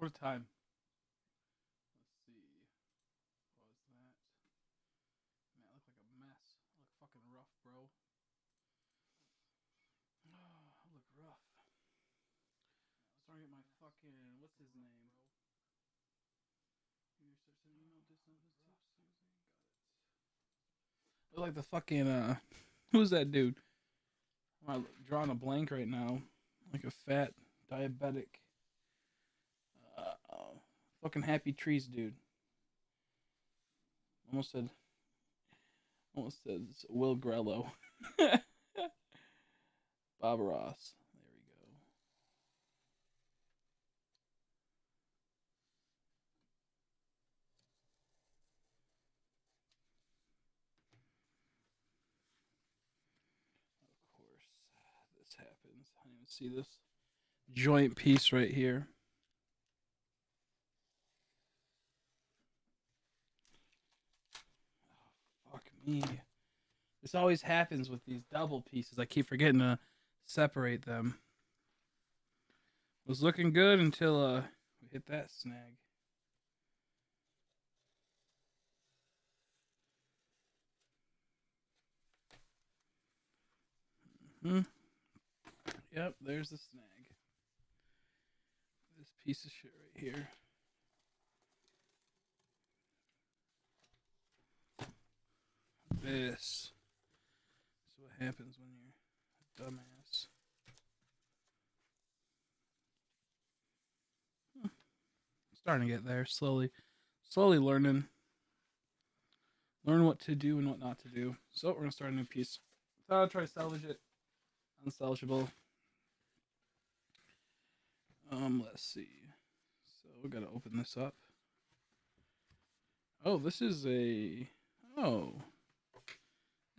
What a time. Let's see. What was that? Man, I look like a mess. I look fucking rough, bro. I look rough. Starting at my fucking what's his name? You start sending email distance tips, Susie. Got it. Look like the fucking who's that dude? I'm drawing a blank right now. Like a fat diabetic. Uh, Fucking happy trees, dude. Almost said. Almost said Will Grello. Bob Ross. There we go. Of course, this happens. I didn't even see this joint piece right here. Oh, fuck me. This always happens with these double pieces. I keep forgetting to separate them. Was looking good until we hit that snag. Hmm. Yep, there's the snag. This piece of shit right here. This is what happens when you're a dumbass. Starting to get there slowly, slowly learning, learn what to do and what not to do. So we're gonna start a new piece. Thought I'd try to salvage it. Unsalvageable. Let's see. So we gotta open this up. Oh, this is a. Oh,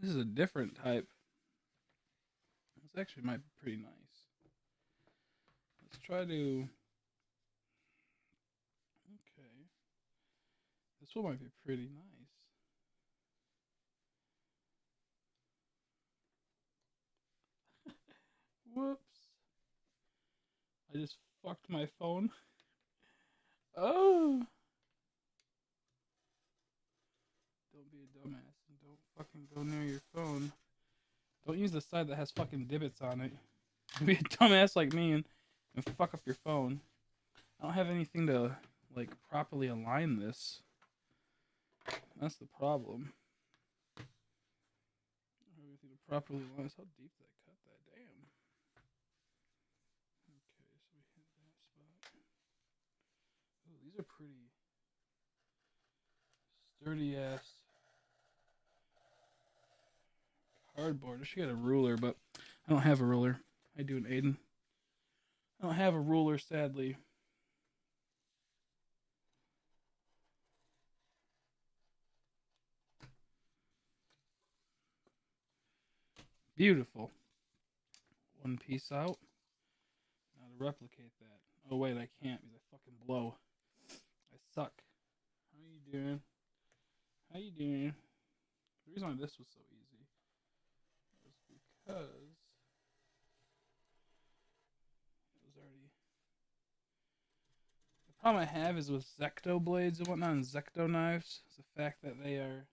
this is a different type. This actually might be pretty nice. Let's try to. Okay. This one might be pretty nice. Whoops. I just fucked my phone. Oh. Don't be a dumbass and don't fucking go near your phone. Don't use the side that has fucking divots on it. Be a dumbass like me and fuck up your phone. I don't have anything to like properly align this. That's the problem. I don't have anything to properly align this. How deep did I cut that? Damn. Okay, so we hit that spot. Oh, these are pretty sturdy ass cardboard. I should get a ruler, but I don't have a ruler. I do an Aiden. I don't have a ruler, sadly. Beautiful. One piece out. Now to replicate that. Oh wait, I can't because I fucking blow. I suck. How you doing? How you doing? The reason why this was so easy was because it was already. The problem I have is with Zecto blades and whatnot, and Zecto knives, is the fact that they are.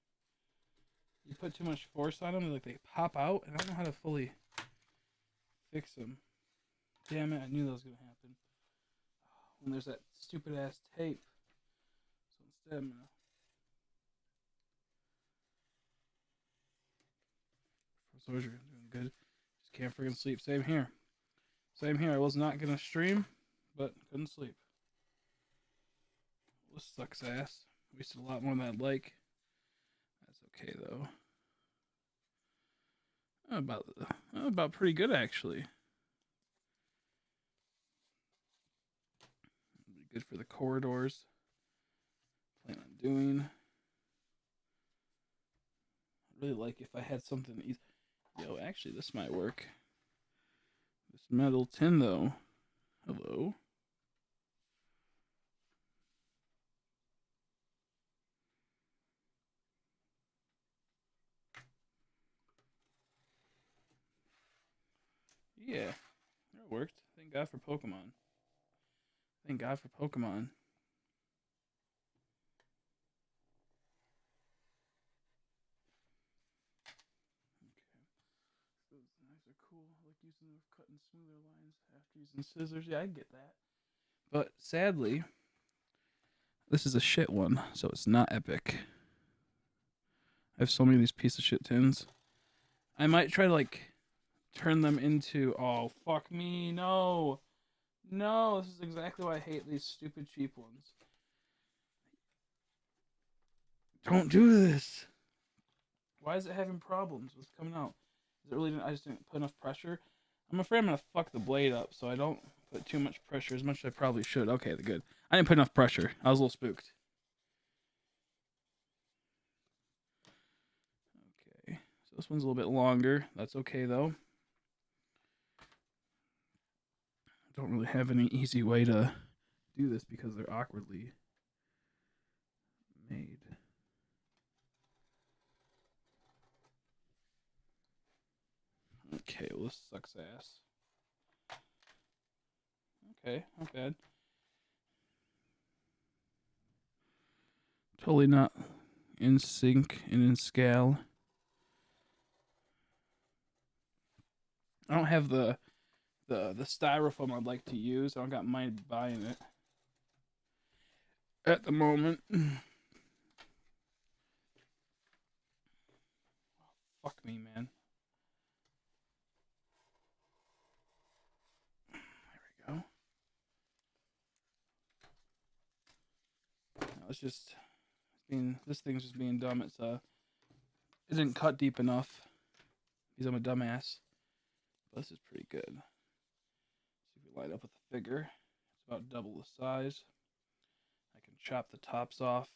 You put too much force on them, like they pop out, and I don't know how to fully fix them. Damn it! I knew that was gonna happen. When there's that stupid ass tape. So instead, I'm gonna. For soldier, doing good. Just can't freaking sleep. Same here. Same here. I was not gonna stream, but couldn't sleep. This sucks ass. Wasted a lot more than I'd like. That's okay though. About pretty good actually. Be good for the corridors. Plan on doing. I really like if I had something easy. Yo, actually, this might work. This metal tin though. Hello. Yeah, that worked. Thank God for Pokemon. Thank God for Pokemon. Those knives are cool. I like using them for cutting smoother lines after using scissors. Yeah, I get that. But sadly, this is a shit one, so it's not epic. I have so many of these piece of shit tins. I might try to like turn them into. Oh fuck me, no, no. This is exactly why I hate these stupid cheap ones. Don't do this. Why is it having problems? What's coming out? Is it really? I just didn't put enough pressure. I'm afraid I'm gonna fuck the blade up, so I don't put too much pressure, as much as I probably should. Okay, good. I didn't put enough pressure. I was a little spooked. Okay, so this one's a little bit longer. That's okay though. I don't really have any easy way to do this because they're awkwardly made. Okay, well, this sucks ass. Okay, not bad. Totally not in sync and in scale. I don't have the styrofoam I'd like to use. I don't got money buying it at the moment. Fuck me, man. There we go. No, it's just this thing's just being dumb. It didn't cut deep enough because I'm a dumbass. But this is pretty good. See if we line up with the figure. It's about double the size. I can chop the tops off,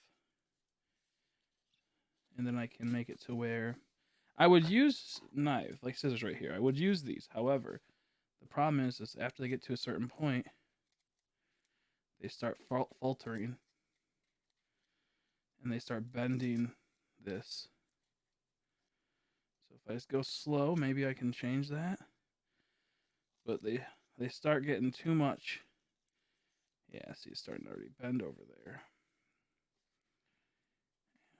and then I can make it to where I would use knife, like scissors right here. I would use these. However, the problem is after they get to a certain point, they start faltering, and they start bending this. So if I just go slow, maybe I can change that. But they start getting too much. Yeah, see, it's starting to already bend over there. Okay,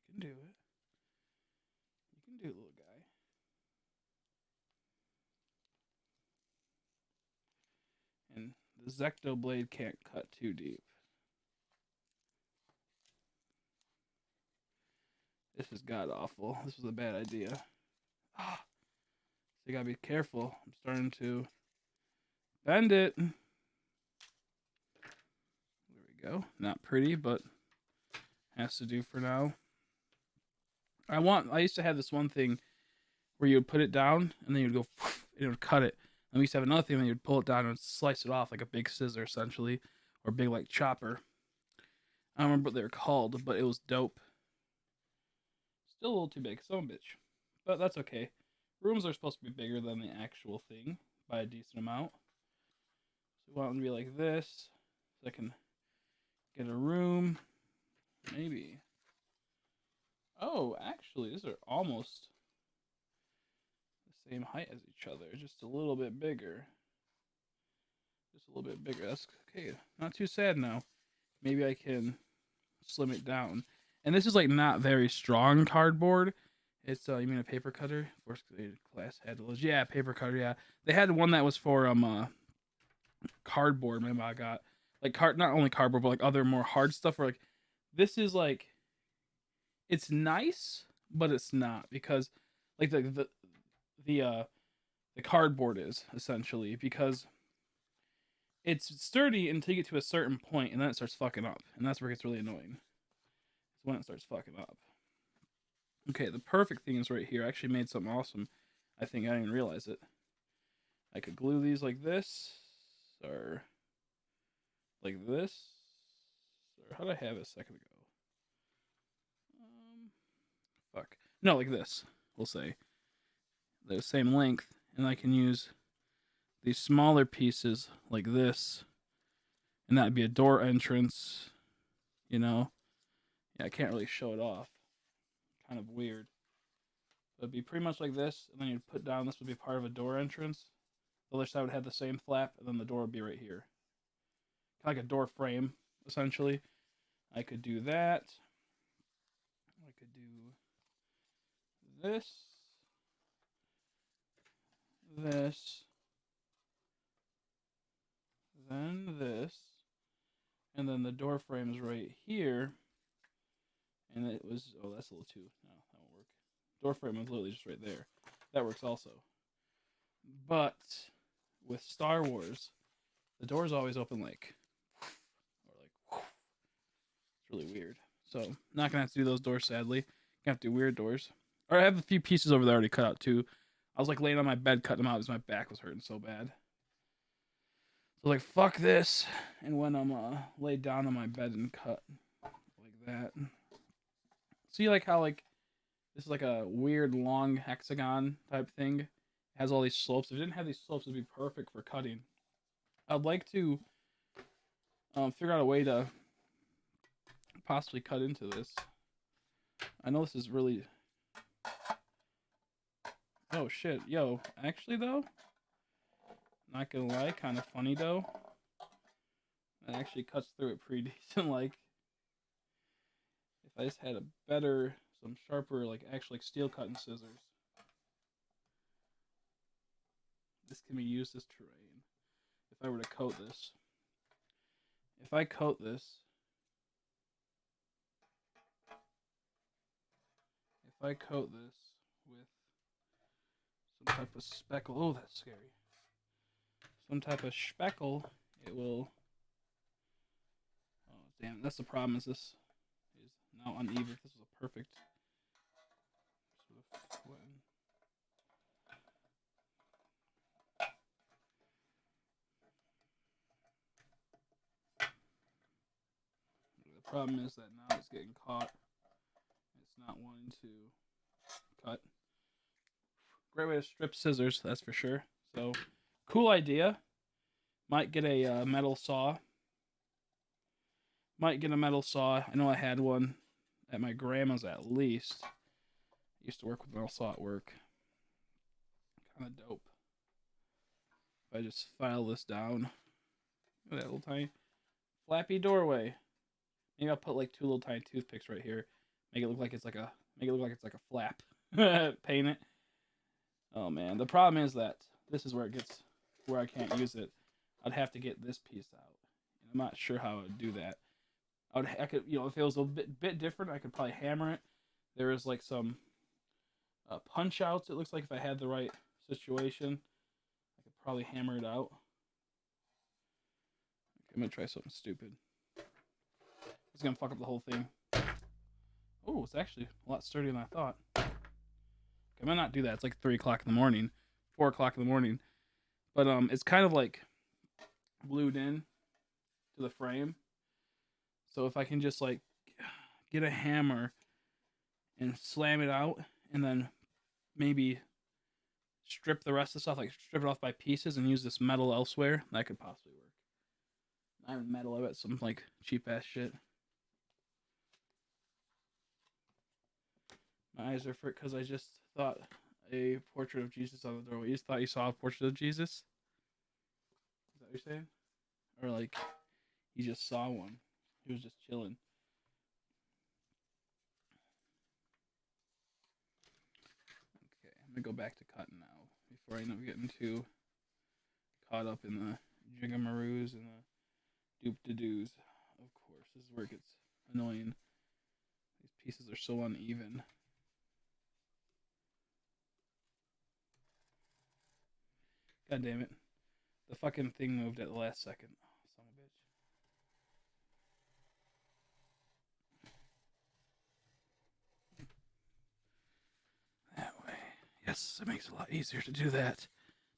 you can do it. You can do it, little guy. And the Zecto blade can't cut too deep. This is god awful. This was a bad idea. Ah, so you gotta be careful. I'm starting to bend it. There we go. Not pretty, but has to do for now. I used to have this one thing where you would put it down and then you'd go and it would cut it. And we used to have another thing that you'd pull it down and slice it off like a big scissor essentially, or a big like chopper. I don't remember what they were called, but it was dope. Still a little too big, son of a bitch. But that's okay. Rooms are supposed to be bigger than the actual thing by a decent amount. So we want it to be like this. So I can get a room. Maybe. Oh, actually, these are almost the same height as each other. Just a little bit bigger. Just a little bit bigger. That's okay. Not too sad now. Maybe I can slim it down. And this is like not very strong cardboard. It's you mean a paper cutter? Force class had those. Yeah, paper cutter. Yeah, they had one that was for cardboard. Maybe I got like not only cardboard but like other more hard stuff. Where like this is like it's nice, but it's not because like the cardboard is essentially because it's sturdy until you get to a certain point and then it starts fucking up, and that's where it gets really annoying. It's when it starts fucking up. Okay, the perfect thing is right here. I actually made something awesome. I think I didn't even realize it. I could glue these like this, or like this, or how did I have it a second ago? Fuck. No, like this. We'll say the same length, and I can use these smaller pieces like this, and that'd be a door entrance. You know, yeah, I can't really show it off. Kind of weird. So it'd be pretty much like this, and then you'd put down, this would be part of a door entrance. The other side would have the same flap, and then the door would be right here. Kind of like a door frame, essentially. I could do that. I could do this. This. Then this. And then the door frame is right here. And it was, oh, that's a little too, no, that won't work. Door frame is literally just right there. That works also. But with Star Wars, the doors always open like, or like, it's really weird. So, not gonna have to do those doors, sadly. Gonna have to do weird doors. Or I have a few pieces over there already cut out too. I was like laying on my bed cutting them out because my back was hurting so bad. So like, fuck this. And when I'm laid down on my bed and cut like that. See like how like this is like a weird long hexagon type thing. It has all these slopes. If it didn't have these slopes, it'd be perfect for cutting. I'd like to figure out a way to possibly cut into this. I know this is really... Oh shit, yo, actually though, not gonna lie, kind of funny though. It actually cuts through it pretty decent. Like, if I just had a better, some sharper, like actually steel cutting scissors, this can be used as terrain. If I were to coat this, if I coat this, with some type of speckle, oh that's scary. Some type of speckle, it will. Oh damn, that's the problem. Is this is now uneven? This is a perfect sort of flatten. The problem is that now it's getting caught. It's not wanting to cut. Great way to strip scissors, that's for sure. So, cool idea. Might get a metal saw. Might get a metal saw. I know I had one at my grandma's at least. I used to work with metal saw at work. Kind of dope. If I just file this down. Look at that little tiny flappy doorway. Maybe I'll put like 2 little tiny toothpicks right here. Make it look like it's like a flap. Paint it. Oh man, the problem is that this is where it gets where I can't use it. I'd have to get this piece out. And I'm not sure how I would do that. I could, you know, if it was a bit different, I could probably hammer it. There is like some punch outs. It looks like if I had the right situation, I could probably hammer it out. Okay, I'm gonna try something stupid. It's gonna fuck up the whole thing. Oh, it's actually a lot sturdier than I thought. Okay, I might not do that. It's like 3 o'clock in the morning, 4 o'clock in the morning. But it's kind of like glued in to the frame. So if I can just like get a hammer and slam it out, and then maybe strip the rest of the stuff, like strip it off by pieces, and use this metal elsewhere, that could possibly work. Not even metal, I bet some like cheap ass shit. My eyes are for it because I just thought a portrait of Jesus on the doorway. You just thought you saw a portrait of Jesus? Is that what you're saying? Or like you just saw one? He was just chilling. Okay, I'm gonna go back to cutting now before I end up getting too caught up in the jigamaroos and the doop-de-doos. Of course, this is where it gets annoying. These pieces are so uneven. God damn it. The fucking thing moved at the last second. Son of a bitch. That way. Yes, it makes it a lot easier to do that.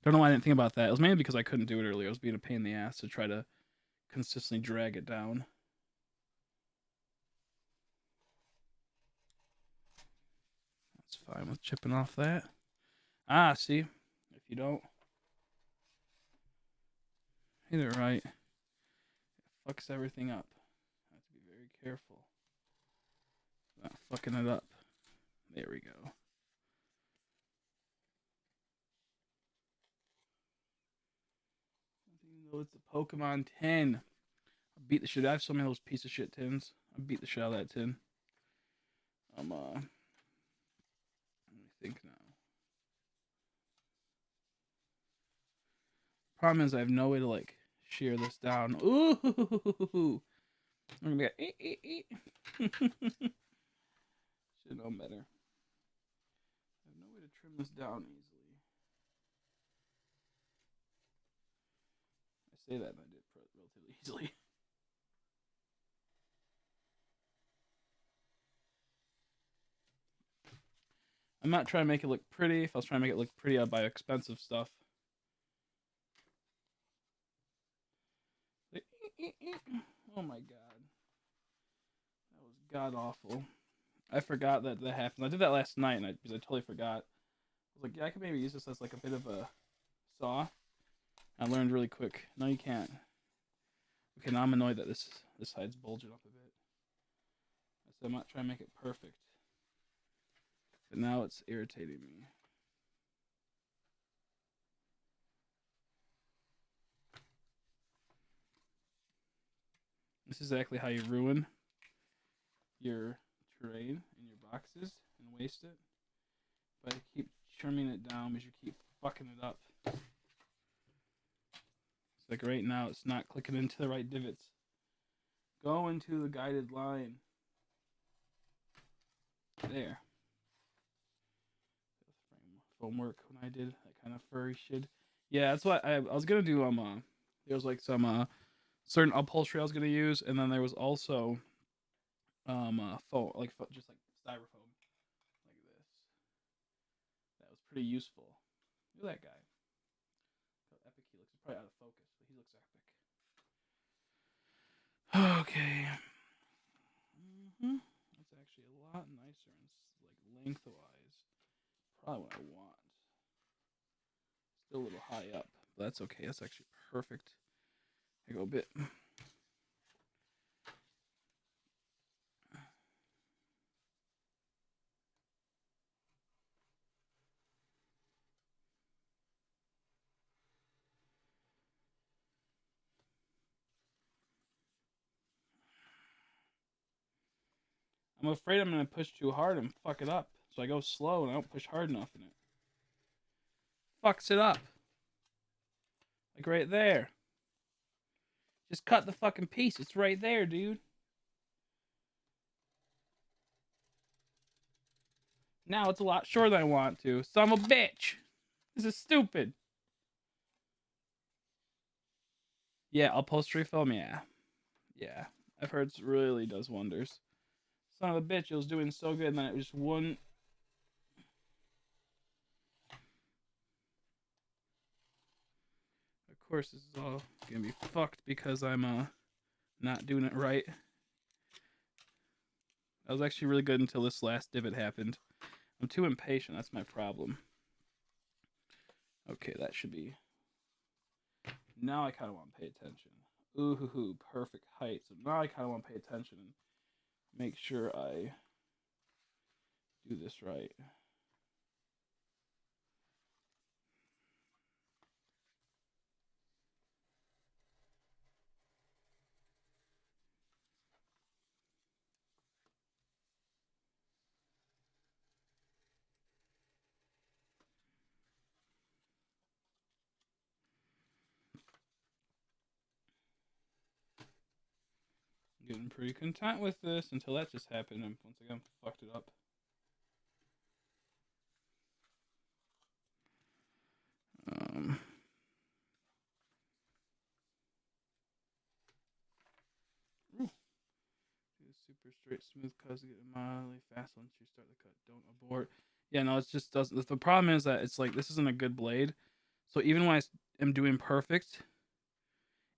Don't know why I didn't think about that. It was mainly because I couldn't do it earlier. I was being a pain in the ass to try to consistently drag it down. That's fine with chipping off that. Ah, see? If you don't hit it right, it fucks everything up. I have to be very careful. Not fucking it up. There we go. though it's a Pokemon tin. I beat the shit. I have so many of those piece of shit tins. I beat the shit out of that tin. Let me think now. Problem is I have no way to like shear this down. Ooh, I'm gonna be like, should know better. I have no way to trim this down easily. I say that and I did relatively easily. I'm not trying to make it look pretty. If I was trying to make it look pretty, I'd buy expensive stuff. Oh my god. That was god awful. I forgot that happened. I did that last night because I totally forgot. I was like, yeah, I could maybe use this as like a bit of a saw. I learned really quick. No, you can't. Okay, now I'm annoyed that this side's bulging up a bit. I said I'm not trying to make it perfect. But now it's irritating me. This is exactly how you ruin your terrain in your boxes and waste it. But I keep trimming it down because you keep fucking it up. It's like right now it's not clicking into the right divots. Go into the guided line. There. Foam work when I did that kind of furry shit. Yeah, that's what I was gonna do. There was like some certain upholstery I was gonna use, and then there was also foam, like just like styrofoam, like this. That was pretty useful. Look at that guy. How epic he looks. He's probably out of focus, but he looks epic. Okay. That's actually a lot nicer and like lengthwise. Probably what I want. Still a little high up, but that's okay. That's actually perfect. I go a bit. I'm afraid I'm gonna push too hard and fuck it up. So I go slow and I don't push hard enough in it. Fucks it up. Like right there. Just cut the fucking piece. It's right there, dude. Now it's a lot shorter than I want to. Son of a bitch. This is stupid. Yeah, upholstery film, yeah. Yeah. I've heard it really does wonders. Son of a bitch, it was doing so good and then it just wouldn't. Of course, this is all gonna be fucked because I'm not doing it right. I was actually really good until this last divot happened. I'm too impatient, that's my problem. Okay, that should be. Now I kind of want to pay attention. Ooh, perfect height. So now I kind of want to pay attention and make sure I do this right. I'm getting pretty content with this until that just happened and once again fucked it up. Super straight, smooth cuts get mildly fast once you start the cut. Don't abort. Yeah, no, it's just does. The problem is that it's like this isn't a good blade, so even when I am doing perfect,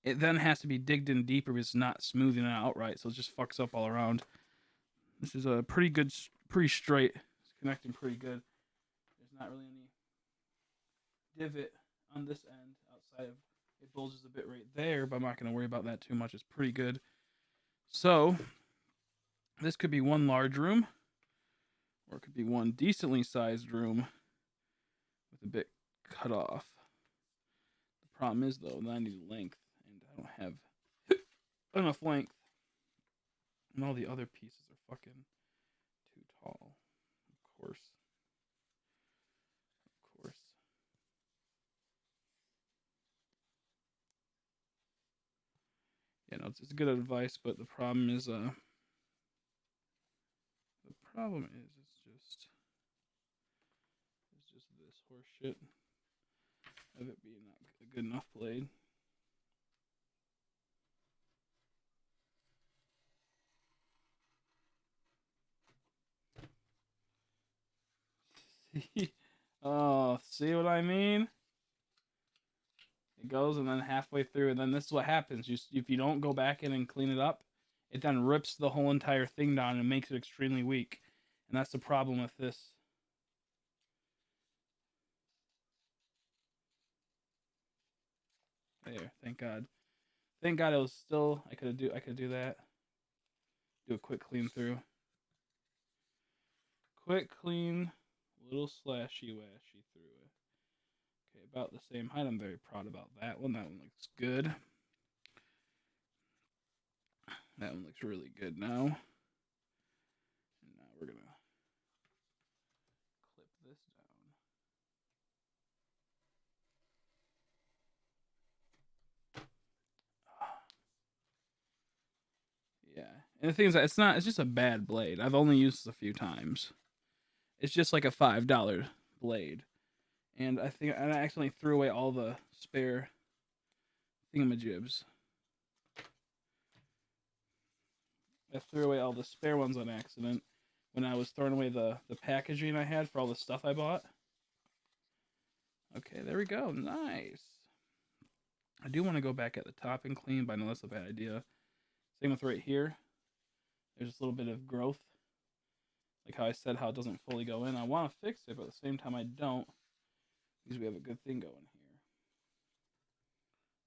it then has to be digged in deeper because it's not smoothing it out right, so it just fucks up all around. This is a pretty good, pretty straight. It's connecting pretty good. There's not really any divot on this end outside of it bulges a bit right there, but I'm not going to worry about that too much. It's pretty good. So this could be one large room, or it could be one decently sized room with a bit cut off. The Problem is though, that I need length, and I don't have enough length, and all the other pieces are fucking too tall. Of course, of course. Yeah, no, it's good advice, but the problem is, it's just this horse shit of it being not a good enough blade. Oh, see what I mean? It goes, and then halfway through, and then this is what happens. If you don't go back in and clean it up, it then rips the whole entire thing down and makes it extremely weak. And that's the problem with this. There, thank God. Thank God it was still. I could do that. Do a quick clean through. Quick clean, little slashy washy through it. Okay, about the same height. I'm very proud about that one. That one looks good. That one looks really good now. And now we're gonna clip this down. Yeah, and the thing is that it's just a bad blade. I've only used this a few times. It's just like a $5 blade, and I think I accidentally threw away all the spare thingamajibs. I threw away all the spare ones on accident when I was throwing away the packaging I had for all the stuff I bought. Okay, there we go. Nice. I do want to go back at the top and clean, but I know that's a bad idea. Same with right here. There's just a little bit of growth. Like how I said, how it doesn't fully go in. I want to fix it, but at the same time I don't, because we have a good thing going here.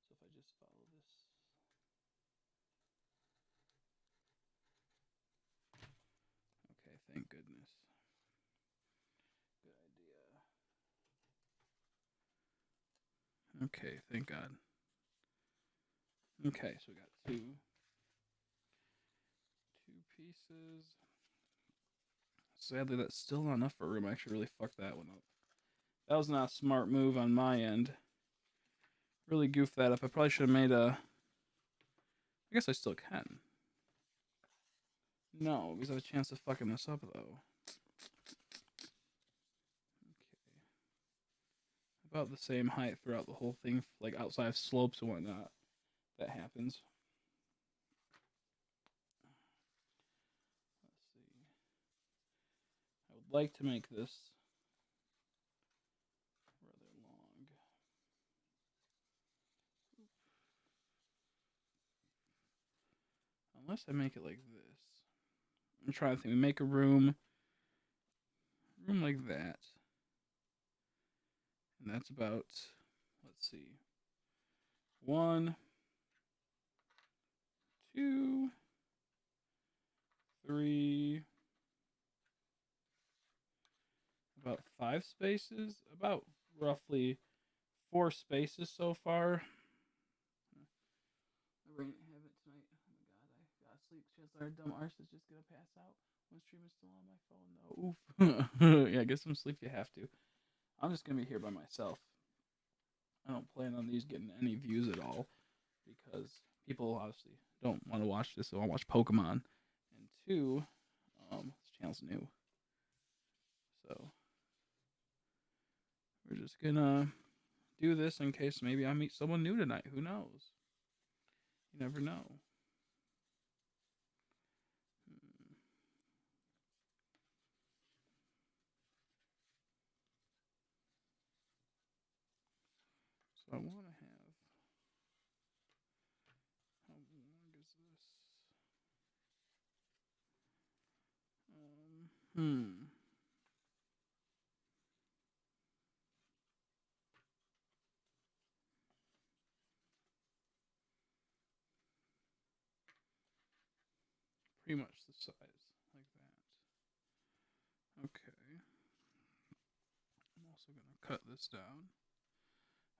So if I just follow this. Okay, thank goodness. Good idea. Okay, thank God. Okay, so we got two pieces. Sadly, that's still not enough for room. I actually really fucked that one up. That was not a smart move on my end. Really goofed that up. I probably should have made a... I guess I still can. No, because I have a chance of fucking this up, though. Okay. About the same height throughout the whole thing, like outside of slopes and whatnot. That happens. Let's see. I would like to make this rather long. Unless I make it like this. I'm trying to think. We make a room like that. And that's about, let's see, 1, 2, 3, about 5 spaces, about roughly 4 spaces so far. I haven't tonight. Oh my God, I gotta sleep. Chances are dumb arse is just gonna pass out when stream is still on my phone though. Oof. Yeah, get some sleep. You have to. I'm just gonna be here by myself. I don't plan on these getting any views at all because people obviously don't want to watch this. They want to watch Pokemon, and 2, this channel's new, so we're just gonna do this in case maybe I meet someone new tonight. Who knows? You never know. So I want to have. How long is this? Pretty much the size, like that. Okay. I'm also gonna cut this down.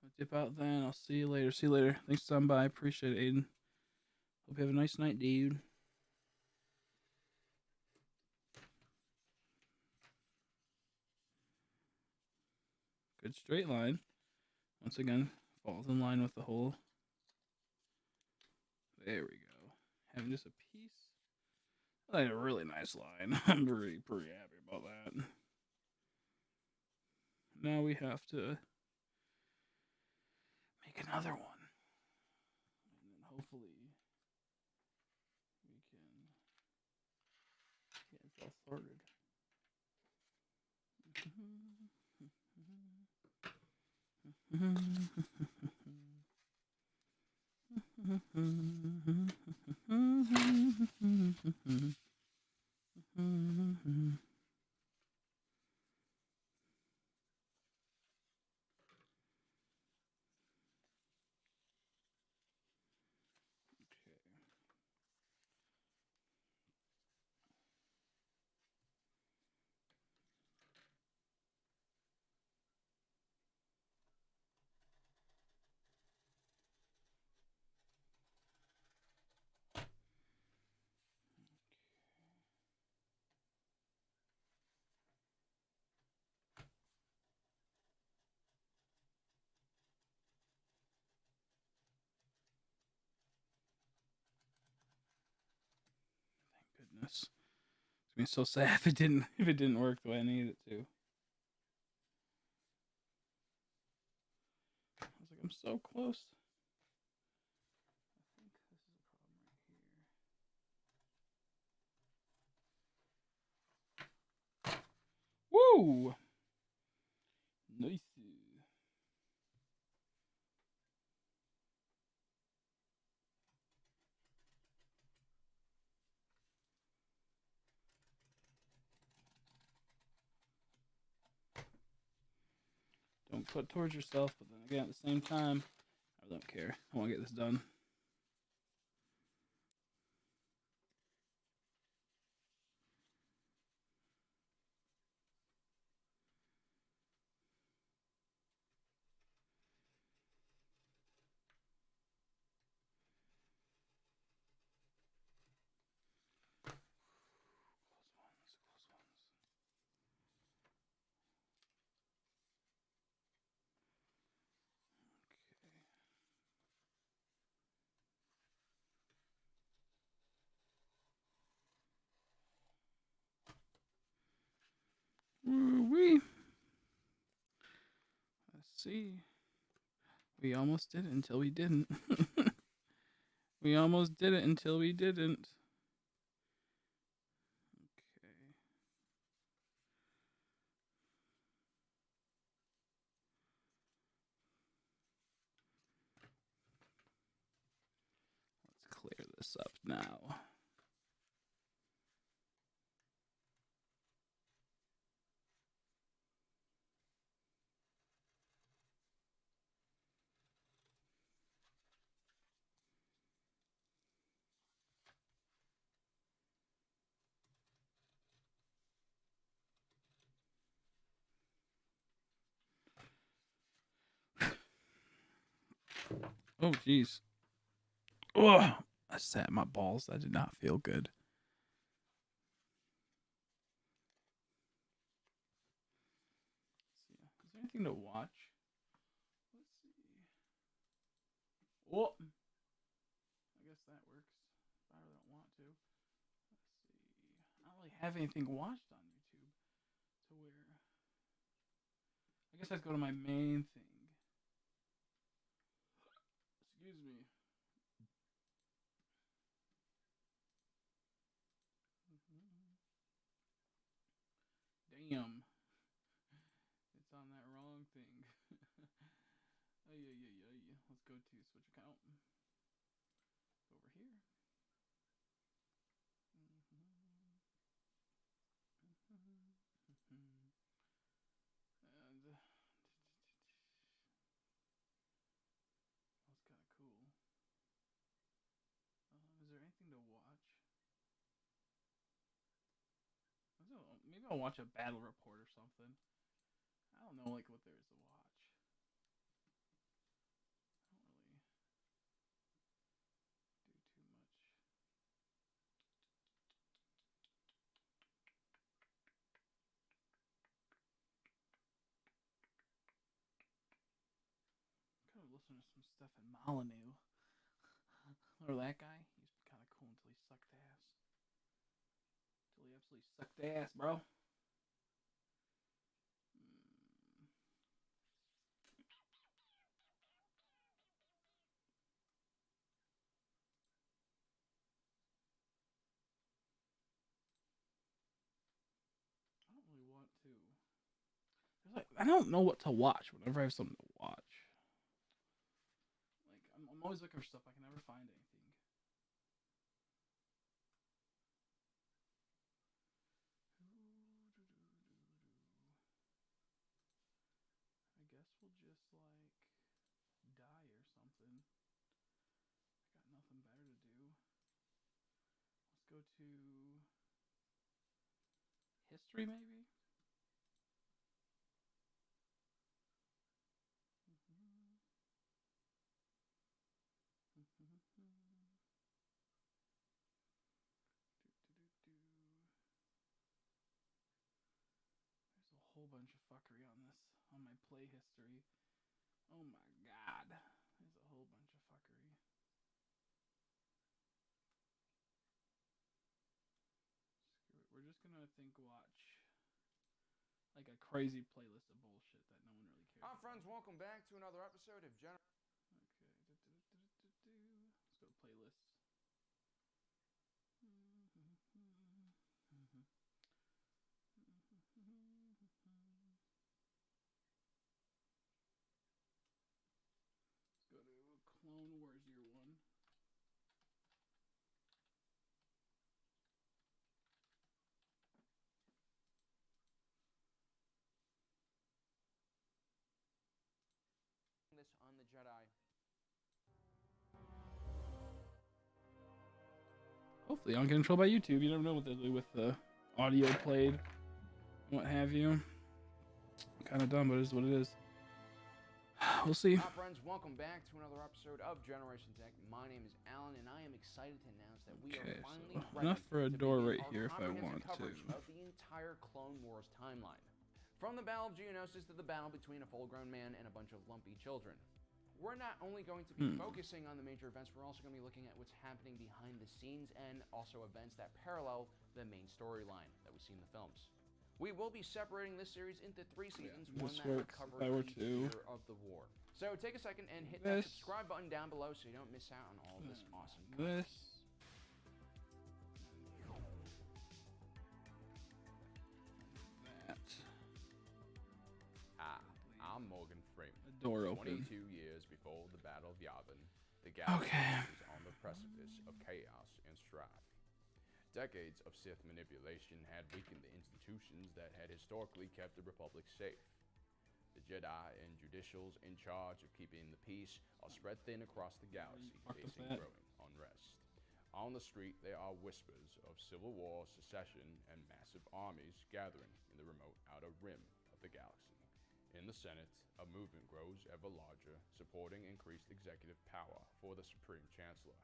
I'll dip out then. I'll see you later. See you later. Thanks for stopping by. Appreciate it, Aiden. Hope you have a nice night, dude. Good straight line. Once again, falls in line with the hole. There we go. Having just a piece. That's a really nice line. I'm pretty happy about that. Now we have to make another one. And then hopefully we can get it all sorted. Goodness, it's gonna be so sad if it didn't work the way I needed it to. I was like, I'm so close. I think this is a problem right here. Woo! Nice. Don't put towards yourself, but then again, at the same time, I don't care. I want to get this done. Woo-wee. Let's see. We almost did it until we didn't. We almost did it until we didn't. Okay. Let's clear this up now. Oh, jeez. Oh, I sat my balls. That did not feel good. Let's see. Is there anything to watch? Let's see. Oh, I guess that works. If I really don't want to. Let's see. I don't really have anything watched on YouTube to where. I guess I'd go to my main thing. Excuse me. Damn. It's on that wrong thing. Ay, ay, ay, ay. Let's go to switch account. Over here. And that was kind of cool. Is there anything to watch? Maybe I'll watch a battle report or something. I don't know, like what there is to watch. listening to some stuff in Molyneux. Remember that guy? He used to be kind of cool until he sucked ass. Until he absolutely sucked ass, bro. I don't really want to. I don't know what to watch whenever I have something to watch. Like I'm always looking for stuff. I can never find anything. I guess we'll just like die or something. I got nothing better to do. Let's go to history, maybe. There's a whole bunch of fuckery on this, on my play history. Oh my god. There's a whole bunch of fuckery. Screw it. We're just gonna, I think, watch like a crazy playlist of bullshit that no one really cares Hi about. friends, welcome back to another episode of Okay. Let's go to playlists. Let's go to Clone Wars Year 1. this on the Jedi. Hopefully I don't get in trouble by YouTube. You never know what they do with the audio played and what have you. Kind of dumb, but it is what it is. We'll see. Hi friends, welcome back to another episode of Generation Tech. My name is Alan, and I am excited to announce that we are finally so ready enough for a to door begin right our here if I comprehensive want to. coverage of the entire Clone Wars timeline. From the Battle of Geonosis to the battle between a full-grown man and a bunch of lumpy children. We're not only going to be focusing on the major events, we're also going to be looking at what's happening behind the scenes and also events that parallel the main storyline that we see in the films. We will be separating this series into 3 seasons, one this that will works cover if I were each to. year of the war. So take a second and hit that subscribe button down below so you don't miss out on all of this awesome content. I'm Morgan Freeman. A door open. 22 years before the Battle of Yavin, the galaxy is on the precipice of chaos and strife. Decades of Sith manipulation had weakened the institutions that had historically kept the Republic safe. The Jedi and judicials in charge of keeping the peace are spread thin across the galaxy, facing growing unrest. On the street, there are whispers of civil war, secession, and massive armies gathering in the remote outer rim of the galaxy. In the Senate, a movement grows ever larger, supporting increased executive power for the Supreme Chancellor.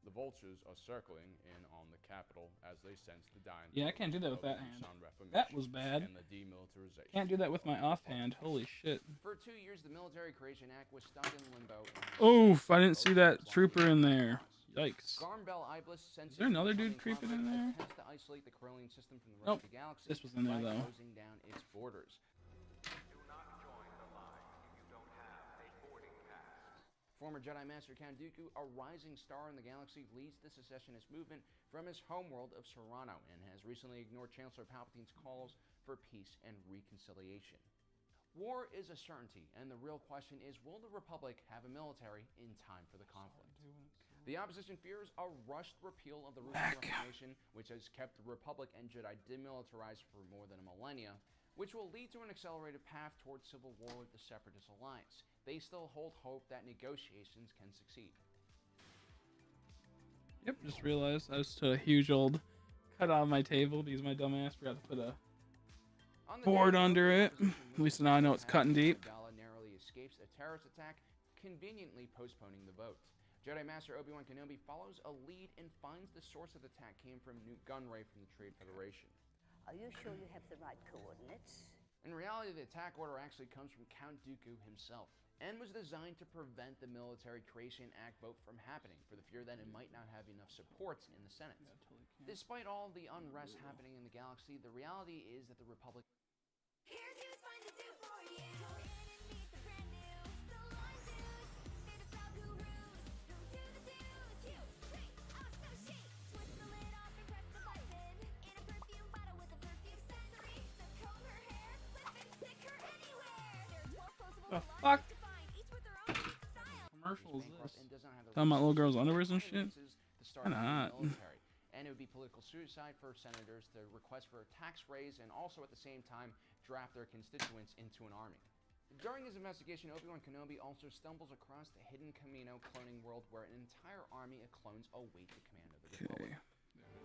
The vultures are circling in on the Capitol as they sense the dying. Yeah, I can't do that with that hand. That was bad. And the demilitarization. Can't do that with my offhand. Holy shit. For 2 years, the Military Creation Act was stuck in limbo. Oof, I didn't see that trooper in there. Yikes. Garm Bell Iblis Is there another dude creeping in there? Attempts to isolate the Corellian system from the rest of the galaxy. This was in there though. Closing down its borders. Former Jedi Master Count Dooku, a rising star in the galaxy, leads the secessionist movement from his homeworld of Serrano and has recently ignored Chancellor Palpatine's calls for peace and reconciliation. War is a certainty, and the real question is, will the Republic have a military in time for the conflict? The opposition fears a rushed repeal of the Rules of Reformation, which has kept the Republic and Jedi demilitarized for more than a millennia, which will lead to an accelerated path towards civil war with the Separatist Alliance. They still hold hope that negotiations can succeed. Yep, just realized I just put a huge old cut on my table because my dumbass forgot to put a board under it. At least now I know it's cutting deep. Amidala narrowly escapes a terrorist attack, conveniently postponing the vote. Jedi Master Obi-Wan Kenobi follows a lead and finds the source of the attack came from Newt Gunray from the Trade Federation. Are you sure you have the right coordinates? In reality, the attack order actually comes from Count Dooku himself. and was designed to prevent the Military Creation Act vote from happening for the fear that it might not have enough support in the Senate. Yeah, totally can't. Despite all the unrest happening in the galaxy, the reality is that the Republic The fuck? Commercial is this? Talking about little girls' underwears and shit? Why not? And it would be political suicide for senators to request for a tax raise and also at the same time draft their constituents into an army. During his investigation, Obi-Wan Kenobi also stumbles across the hidden Kamino cloning world where an entire army of clones await the command of the Republic.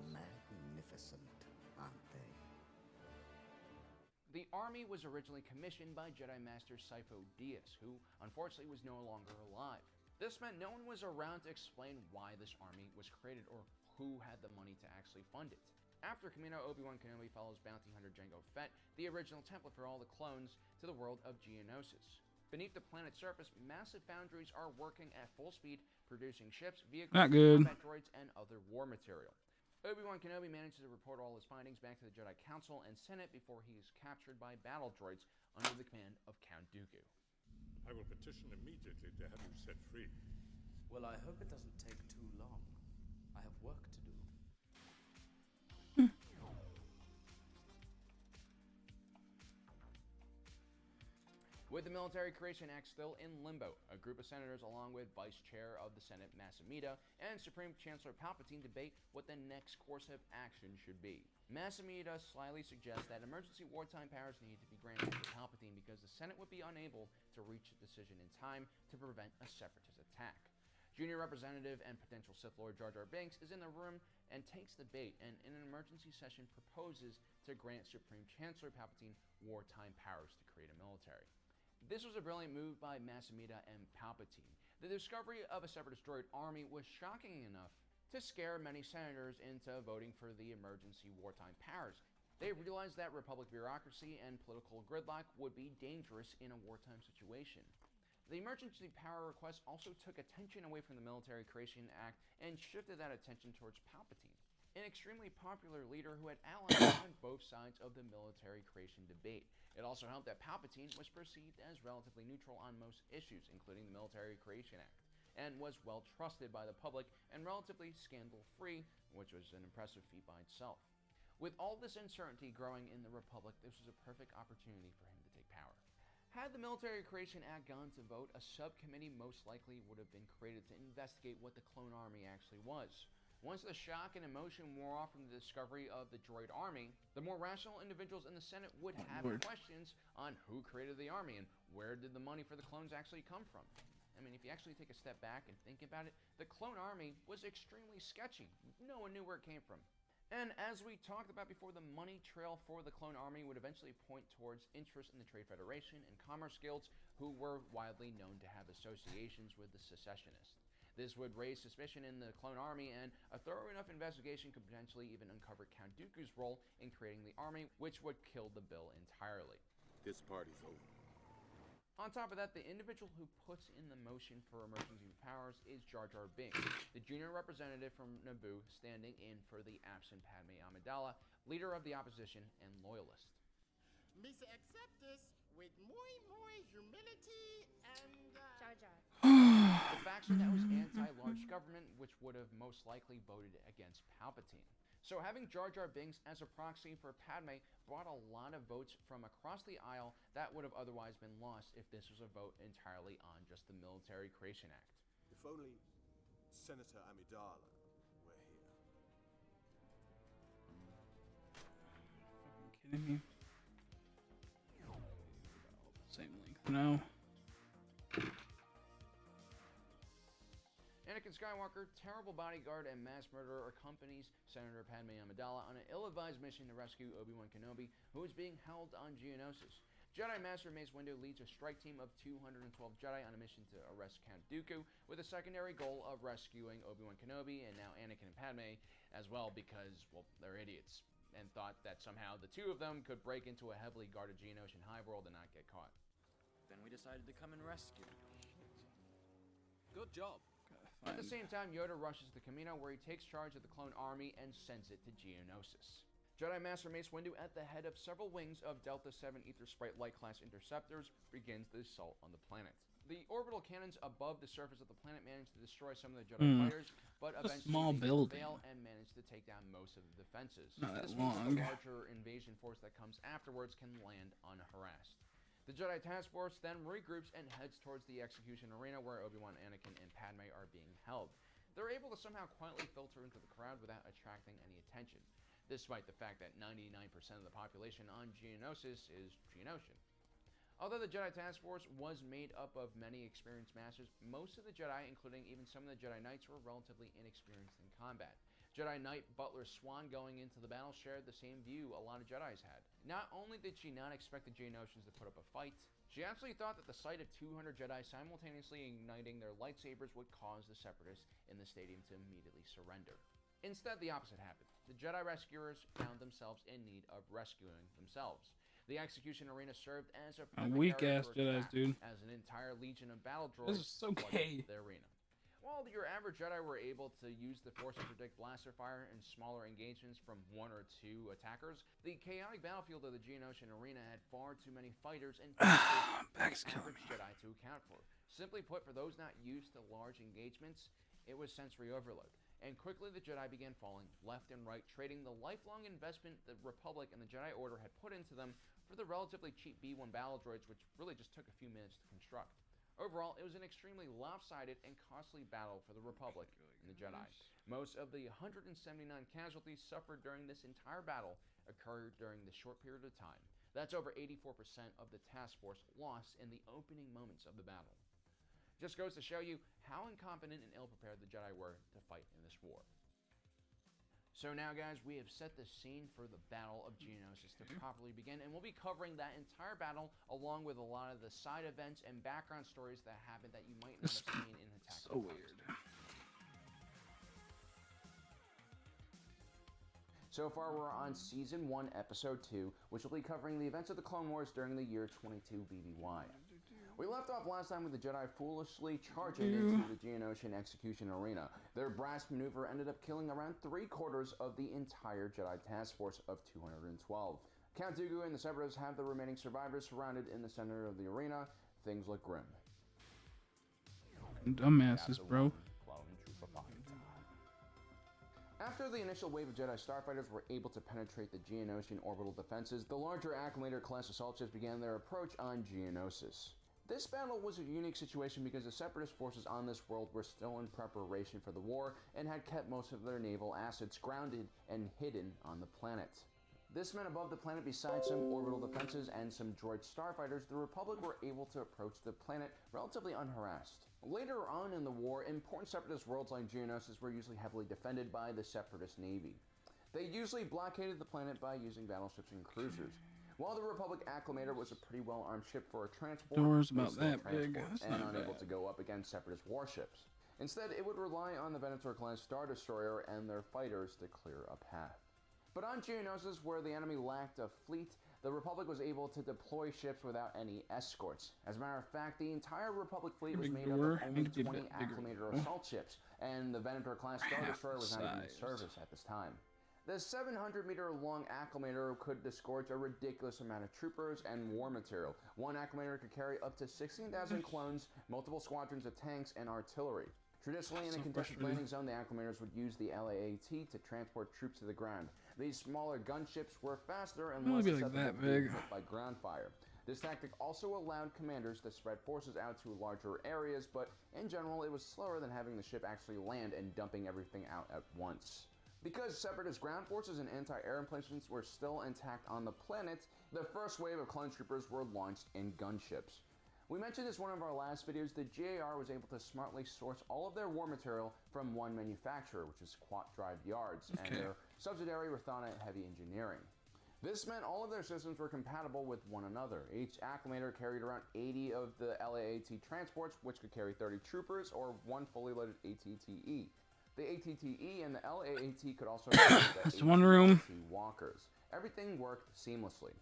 Magnificent, aren't they? The army was originally commissioned by Jedi Master Sifo Dyas, who unfortunately was no longer alive. This meant no one was around to explain why this army was created or who had the money to actually fund it. After Kamino, Obi-Wan Kenobi follows bounty hunter Jango Fett, the original template for all the clones, to the world of Geonosis. Beneath the planet's surface, massive foundries are working at full speed, producing ships, vehicles, Not good. combat droids, and other war material. Obi-Wan Kenobi manages to report all his findings back to the Jedi Council and Senate before he is captured by battle droids under the command of Count Dooku. I will petition immediately to have you set free. Well, I hope it doesn't take too long. I have work to do. With the Military Creation Act still in limbo, a group of senators along with Vice Chair of the Senate Mas Amedda and Supreme Chancellor Palpatine debate what the next course of action should be. Mas Amedda slyly suggests that emergency wartime powers need to be granted to Palpatine because the Senate would be unable to reach a decision in time to prevent a separatist attack. Junior Representative and potential Sith Lord Jar Jar Binks is in the room and takes the bait and in an emergency session proposes to grant Supreme Chancellor Palpatine wartime powers to create a military. This was a brilliant move by Mas Amedda and Palpatine. The discovery of a separatist droid army was shocking enough to scare many senators into voting for the emergency wartime powers. They realized that Republic bureaucracy and political gridlock would be dangerous in a wartime situation. The emergency power request also took attention away from the Military Creation Act and shifted that attention towards Palpatine, an extremely popular leader who had allies on both sides of the military creation debate. It also helped that Palpatine was perceived as relatively neutral on most issues, including the Military Creation Act, and was well trusted by the public and relatively scandal-free, which was an impressive feat by itself. With all this uncertainty growing in the Republic, this was a perfect opportunity for him to take power. Had the Military Creation Act gone to vote, a subcommittee most likely would have been created to investigate what the clone army actually was. Once the shock and emotion wore off from the discovery of the droid army, the more rational individuals in the Senate would have questions on who created the army and where did the money for the clones actually come from. I mean, if you actually take a step back and think about it, the clone army was extremely sketchy. No one knew where it came from. And as we talked about before, the money trail for the clone army would eventually point towards interest in the Trade Federation and commerce guilds, who were widely known to have associations with the secessionists. This would raise suspicion in the clone army, and a thorough enough investigation could potentially even uncover Count Dooku's role in creating the army, which would kill the bill entirely. This party's over. On top of that, the individual who puts in the motion for emergency powers is Jar Jar Binks, the junior representative from Naboo standing in for the absent Padme Amidala, leader of the opposition and loyalist. Misa accept this with more humility and Jar Jar. The faction that was anti-large government, which would have most likely voted against Palpatine. So having Jar Jar Binks as a proxy for Padme brought a lot of votes from across the aisle that would have otherwise been lost if this was a vote entirely on just the Military Creation Act. If only Senator Amidala were here. Fucking kidding me? Same length now. Anakin Skywalker, terrible bodyguard and mass murderer, accompanies Senator Padme Amidala on an ill-advised mission to rescue Obi-Wan Kenobi, who is being held on Geonosis. Jedi Master Mace Windu leads a strike team of 212 Jedi on a mission to arrest Count Dooku, with a secondary goal of rescuing Obi-Wan Kenobi and now Anakin and Padme as well because, well, they're idiots, and thought that somehow the two of them could break into a heavily guarded Geonosian hive world and not get caught. then we decided to come and rescue you. Good job. At the same time, Yoda rushes the Camino, where he takes charge of the clone army and sends it to Geonosis. Jedi Master Mace Windu, at the head of several wings of Delta 7 Aether Sprite Light class interceptors, begins the assault on the planet. The orbital cannons above the surface of the planet manage to destroy some of the Jedi fighters, but eventually they fail and manage to take down most of the defenses. This means that the larger invasion force that comes afterwards can land unharassed. The Jedi Task Force then regroups and heads towards the execution arena where Obi-Wan, Anakin, and Padme are being held. They're able to somehow quietly filter into the crowd without attracting any attention, despite the fact that 99% of the population on Geonosis is Geonosian. Although the Jedi Task Force was made up of many experienced masters, most of the Jedi, including even some of the Jedi Knights, were relatively inexperienced in combat. Jedi Knight Butler Swan, going into the battle, shared the same view a lot of Jedis had. Not only did she not expect the Geonosians to put up a fight, she actually thought that the sight of 200 Jedi simultaneously igniting their lightsabers would cause the Separatists in the stadium to immediately surrender. Instead, the opposite happened. The Jedi rescuers found themselves in need of rescuing themselves. The execution arena served as a weak-ass Jedis, dude. as an entire legion of battle droids This is so gay. the arena. While your average Jedi were able to use the Force to predict blaster fire in smaller engagements from 1 or 2 attackers, the chaotic battlefield of the Geonosian arena had far too many fighters and average Jedi to account for. Simply put, for those not used to large engagements, it was sensory overload. And quickly the Jedi began falling left and right, trading the lifelong investment the Republic and the Jedi Order had put into them for the relatively cheap B-1 battle droids, which really just took a few minutes to construct. Overall, it was an extremely lopsided and costly battle for the Republic and the Jedi. Most of the 179 casualties suffered during this entire battle occurred during this short period of time. That's over 84% of the task force lost in the opening moments of the battle. Just goes to show you how incompetent and ill-prepared the Jedi were to fight in this war. So now, guys, we have set the scene for the Battle of Geonosis to properly begin, and we'll be covering that entire battle along with a lot of the side events and background stories that happened that you might not have seen in Attack So weird. So far, we're on Season 1, Episode 2, which will be covering the events of the Clone Wars during the year 22 BBY. We left off last time with the Jedi foolishly charging into the Geonosian execution arena. Their brass maneuver ended up killing around 3/4 of the entire Jedi task force of 212. Count Dooku and the Separatists have the remaining survivors surrounded in the center of the arena. Things look grim. Dumbasses, bro. After the initial wave of Jedi starfighters were able to penetrate the Geonosian orbital defenses, the larger Acclamator-class assault ships began their approach on Geonosis. This battle was a unique situation because the Separatist forces on this world were still in preparation for the war and had kept most of their naval assets grounded and hidden on the planet. This meant above the planet, besides some orbital defenses and some droid starfighters, the Republic were able to approach the planet relatively unharassed. Later on in the war, important Separatist worlds like Geonosis were usually heavily defended by the Separatist Navy. They usually blockaded the planet by using battleships and cruisers. While the Republic Acclamator was a pretty well-armed ship for a transport, Doors about that big, and unable to go up against Separatist warships. Instead, it would rely on the Venator-class Star Destroyer and their fighters to clear a path. But on Geonosis, where the enemy lacked a fleet, the Republic was able to deploy ships without any escorts. As a matter of fact, the entire Republic fleet was made up of only 20 Acclamator assault ships, and the Venator-class Star Destroyer was not even in service at this time. The 700-meter-long Acclamator could disgorge a ridiculous amount of troopers and war material. One Acclamator could carry up to 16,000 clones, multiple squadrons of tanks, and artillery. Traditionally, in a contested landing zone, the Acclamators would use the LAAT to transport troops to the ground. These smaller gunships were faster and less susceptible to being hit by ground fire. This tactic also allowed commanders to spread forces out to larger areas, but in general, it was slower than having the ship actually land and dumping everything out at once. Because Separatist ground forces and anti-air emplacements were still intact on the planet, the first wave of clone troopers were launched in gunships. We mentioned this in one of our last videos, the GAR was able to smartly source all of their war material from one manufacturer, which is Quat Drive Yards, and their subsidiary Rathana Heavy Engineering. This meant all of their systems were compatible with one another. Each Acclamator carried around 80 of the LAAT transports, which could carry 30 troopers, or one fully loaded ATTE. The ATTE and the LAAT could also carry the ATTE walkers. Everything worked seamlessly.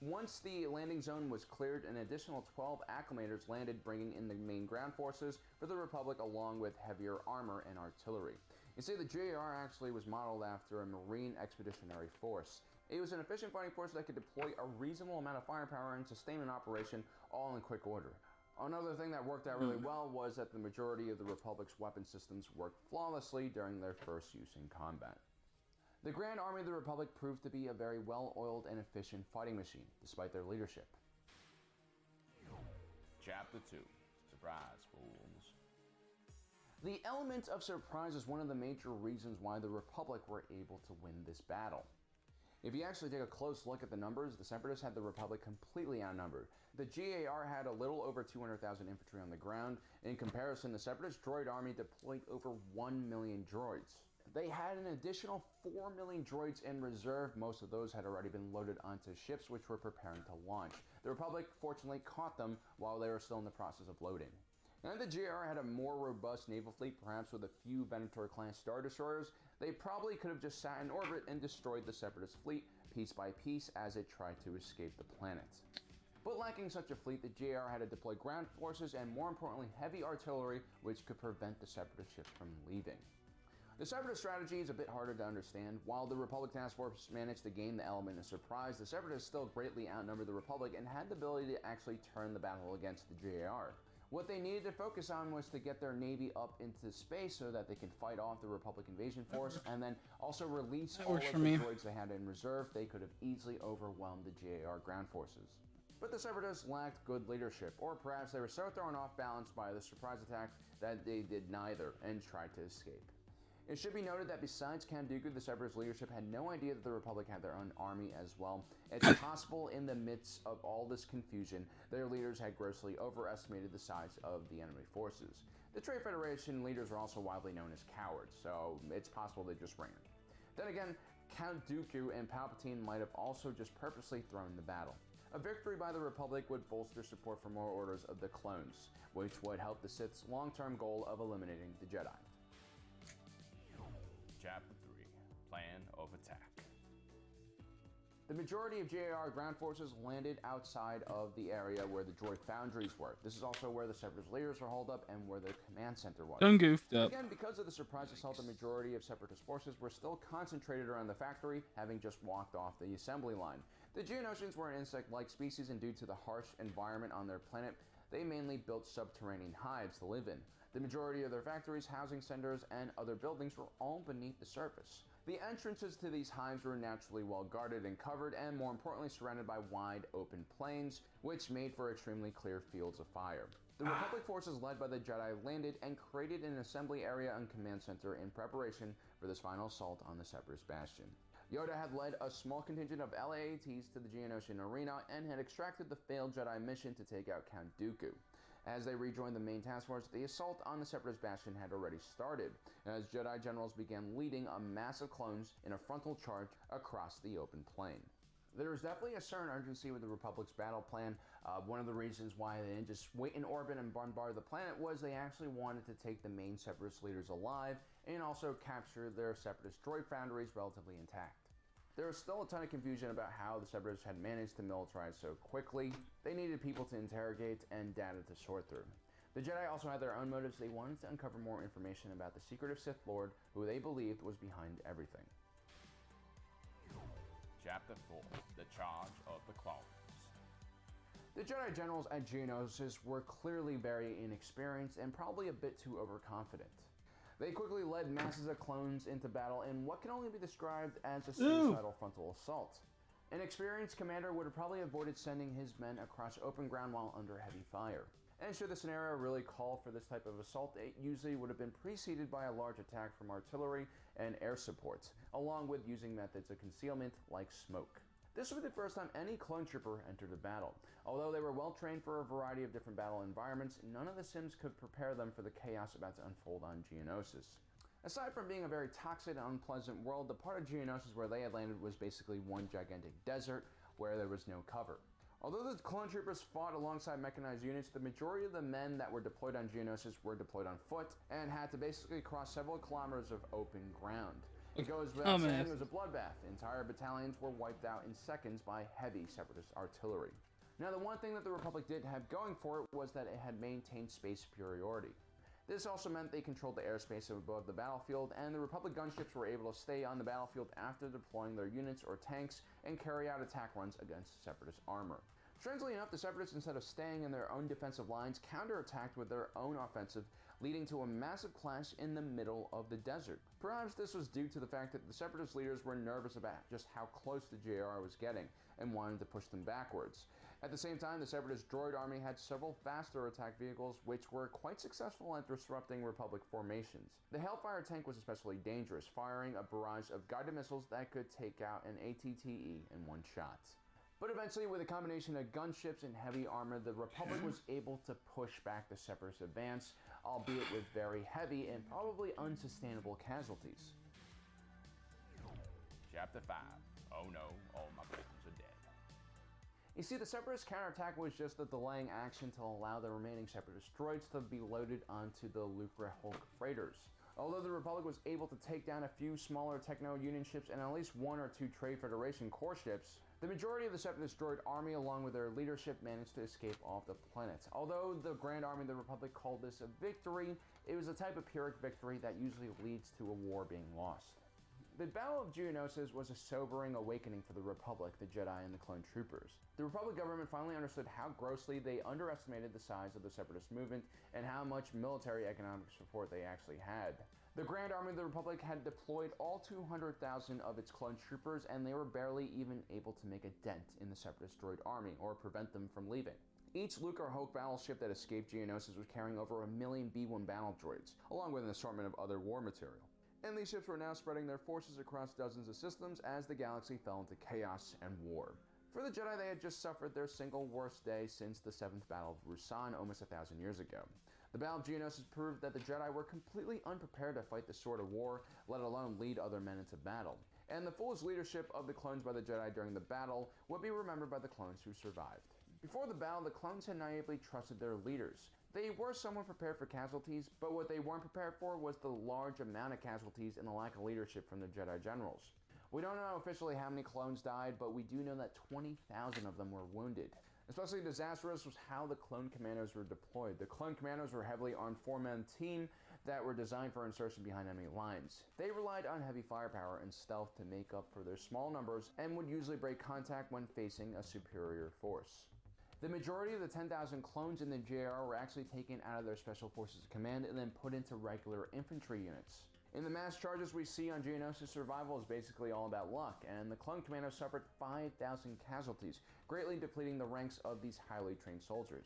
Once the landing zone was cleared, an additional 12 acclimators landed, bringing in the main ground forces for the Republic along with heavier armor and artillery. You see, the GAR actually was modeled after a Marine Expeditionary Force. It was an efficient fighting force that could deploy a reasonable amount of firepower and sustain an operation all in quick order. Another thing that worked out really well was that the majority of the Republic's weapon systems worked flawlessly during their first use in combat. The Grand Army of the Republic proved to be a very well-oiled and efficient fighting machine, despite their leadership. Chapter 2. Surprise, fools. The element of surprise is one of the major reasons why the Republic were able to win this battle. If you actually take a close look at the numbers, the Separatists had the Republic completely outnumbered. The GAR had a little over 200,000 infantry on the ground. In comparison, the Separatist droid army deployed over 1 million droids. They had an additional 4 million droids in reserve. Most of those had already been loaded onto ships which were preparing to launch. The Republic fortunately caught them while they were still in the process of loading. And the GR had a more robust naval fleet, perhaps with a few Venator-class Star Destroyers. They probably could have just sat in orbit and destroyed the Separatist fleet piece by piece as it tried to escape the planet. But lacking such a fleet, the GR had to deploy ground forces and, more importantly, heavy artillery, which could prevent the Separatist ships from leaving. The Separatist strategy is a bit harder to understand. While the Republic Task Force managed to gain the element of surprise, the Separatists still greatly outnumbered the Republic and had the ability to actually turn the battle against the GAR. What they needed to focus on was to get their navy up into space so that they can fight off the Republic invasion force and then also release all of the droids they had in reserve. They could have easily overwhelmed the GAR ground forces. But the Separatists lacked good leadership, or perhaps they were so thrown off balance by the surprise attack that they did neither and tried to escape. It should be noted that besides Count Dooku, the Separatist leadership had no idea that the Republic had their own army as well. It's possible in the midst of all this confusion, their leaders had grossly overestimated the size of the enemy forces. The Trade Federation leaders are also widely known as cowards, so it's possible they just ran. Then again, Count Dooku and Palpatine might have also just purposely thrown the battle. A victory by the Republic would bolster support for more orders of the clones, which would help the Sith's long-term goal of eliminating the Jedi. Chapter 3. Plan of Attack. The majority of GAR ground forces landed outside of the area where the droid foundries were. This is also where the Separatist leaders were holed up and where the command center was. Done goofed up. Again, because of the surprise assault, the majority of Separatist forces were still concentrated around the factory, having just walked off the assembly line. The Geonosians were an insect-like species, and due to the harsh environment on their planet, they mainly built subterranean hives to live in. The majority of their factories, housing centers, and other buildings were all beneath the surface. The entrances to these hives were naturally well guarded and covered, and more importantly surrounded by wide open plains, which made for extremely clear fields of fire. The Republic forces led by the Jedi landed and created an assembly area and command center in preparation for this final assault on the Separatist bastion. Yoda had led a small contingent of LAATs to the Geonosian arena and had extracted the failed Jedi mission to take out Count Dooku. As they rejoined the main task force, the assault on the Separatist bastion had already started, as Jedi generals began leading a mass of clones in a frontal charge across the open plain. There was definitely a certain urgency with the Republic's battle plan. One of the reasons why they didn't just wait in orbit and bombard the planet was they actually wanted to take the main Separatist leaders alive and also capture their Separatist droid foundries relatively intact. There was still a ton of confusion about how the Separatists had managed to militarize so quickly. They needed people to interrogate and data to sort through. The Jedi also had their own motives. They wanted to uncover more information about the secretive Sith Lord, who they believed was behind everything. Chapter 4. The Charge of the Clones. The Jedi generals at Geonosis were clearly very inexperienced and probably a bit too overconfident. They quickly led masses of clones into battle in what can only be described as a suicidal frontal assault. An experienced commander would have probably avoided sending his men across open ground while under heavy fire. And should the scenario really call for this type of assault, it usually would have been preceded by a large attack from artillery and air support, along with using methods of concealment like smoke. This would be the first time any clone trooper entered a battle. Although they were well trained for a variety of different battle environments, none of the Sims could prepare them for the chaos about to unfold on Geonosis. Aside from being a very toxic and unpleasant world, the part of Geonosis where they had landed was basically one gigantic desert where there was no cover. Although the clone troopers fought alongside mechanized units, the majority of the men that were deployed on Geonosis were deployed on foot and had to basically cross several kilometers of open ground. It goes without saying Dumbass. it was a bloodbath. Entire battalions were wiped out in seconds by heavy Separatist artillery. Now, the one thing that the Republic did have going for it was that it had maintained space superiority. This also meant they controlled the airspace above the battlefield, and the Republic gunships were able to stay on the battlefield after deploying their units or tanks and carry out attack runs against Separatist armor. Strangely enough, the Separatists, instead of staying in their own defensive lines, counterattacked with their own offensive, leading to a massive clash in the middle of the desert. Perhaps this was due to the fact that the Separatist leaders were nervous about just how close the JR was getting and wanted to push them backwards. At the same time, the Separatist droid army had several faster attack vehicles which were quite successful at disrupting Republic formations. The Hellfire tank was especially dangerous, firing a barrage of guided missiles that could take out an ATTE in one shot. But eventually, with a combination of gunships and heavy armor, the Republic was able to push back the Separatist advance, albeit with very heavy and probably unsustainable casualties. Chapter 5. Oh no, all my victims are dead. You see, the Separatist counterattack was just a delaying action to allow the remaining Separatist droids to be loaded onto the Lucrehulk freighters. Although the Republic was able to take down a few smaller Techno-Union ships and at least 1 or 2 Trade Federation core ships, the majority of the Separatist droid army along with their leadership managed to escape off the planet. Although the Grand Army of the Republic called this a victory, it was a type of Pyrrhic victory that usually leads to a war being lost. The Battle of Geonosis was a sobering awakening for the Republic, the Jedi, and the clone troopers. The Republic government finally understood how grossly they underestimated the size of the Separatist movement and how much military economic support they actually had. The Grand Army of the Republic had deployed all 200,000 of its clone troopers, and they were barely even able to make a dent in the Separatist droid army or prevent them from leaving. Each Lucrehulk battleship that escaped Geonosis was carrying over 1 million B-1 battle droids, along with an assortment of other war material. And these ships were now spreading their forces across dozens of systems as the galaxy fell into chaos and war. For the Jedi, they had just suffered their single worst day since the 7th Battle of Ruusan almost 1,000 years ago. The Battle of Geonosis proved that the Jedi were completely unprepared to fight the sword of war, let alone lead other men into battle. And the foolish leadership of the clones by the Jedi during the battle would be remembered by the clones who survived. Before the battle, the clones had naively trusted their leaders. They were somewhat prepared for casualties, but what they weren't prepared for was the large amount of casualties and the lack of leadership from the Jedi generals. We don't know officially how many clones died, but we do know that 20,000 of them were wounded. Especially disastrous was how the clone commandos were deployed. The clone commandos were a heavily armed 4-man team that were designed for insertion behind enemy lines. They relied on heavy firepower and stealth to make up for their small numbers and would usually break contact when facing a superior force. The majority of the 10,000 clones in the JR were actually taken out of their Special Forces Command and then put into regular infantry units. In the mass charges we see on Geonosis, survival is basically all about luck, and the clone commandos suffered 5,000 casualties, greatly depleting the ranks of these highly trained soldiers.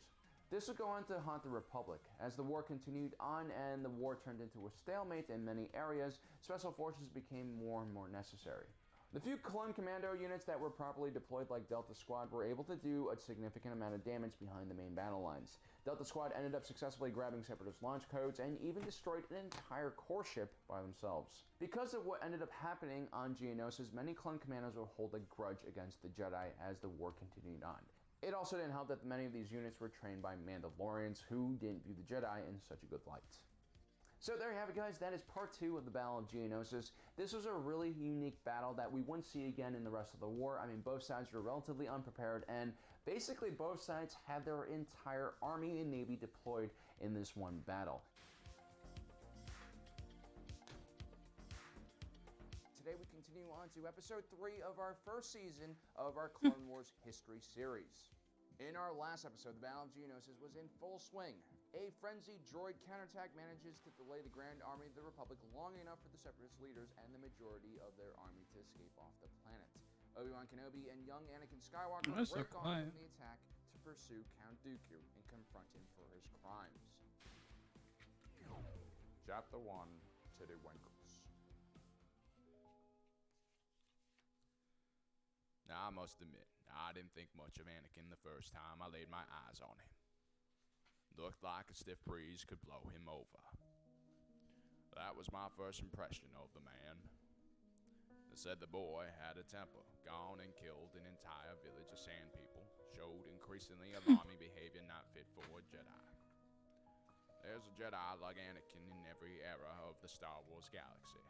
This would go on to haunt the Republic. As the war continued on and the war turned into a stalemate in many areas, Special Forces became more and more necessary. The few clone commando units that were properly deployed like Delta Squad were able to do a significant amount of damage behind the main battle lines. Delta Squad ended up successfully grabbing Separatist launch codes and even destroyed an entire core ship by themselves. Because of what ended up happening on Geonosis, many clone commandos will hold a grudge against the Jedi as the war continued on. It also didn't help that many of these units were trained by Mandalorians who didn't view the Jedi in such a good light. So there you have it, guys. That is part 2 of the Battle of Geonosis. This was a really unique battle that we wouldn't see again in the rest of the war. I mean, both sides were relatively unprepared, and basically both sides had their entire army and navy deployed in this one battle. Today we continue on to episode 3 of our first season of our Clone Wars history series. In our last episode, the Battle of Geonosis was in full swing. A frenzied droid counterattack manages to delay the Grand Army of the Republic long enough for the Separatist leaders and the majority of their army to escape off the planet. Obi-Wan Kenobi and young Anakin Skywalker break off from the attack to pursue Count Dooku and confront him for his crimes. Chapter 1, Tiddlywinkles. Now, I must admit, I didn't think much of Anakin the first time I laid my eyes on him. Looked like a stiff breeze could blow him over. That was my first impression of the man. They said the boy had a temper, gone and killed an entire village of sand people, showed increasingly alarming behavior not fit for a Jedi. There's a Jedi like Anakin in every era of the Star Wars galaxy.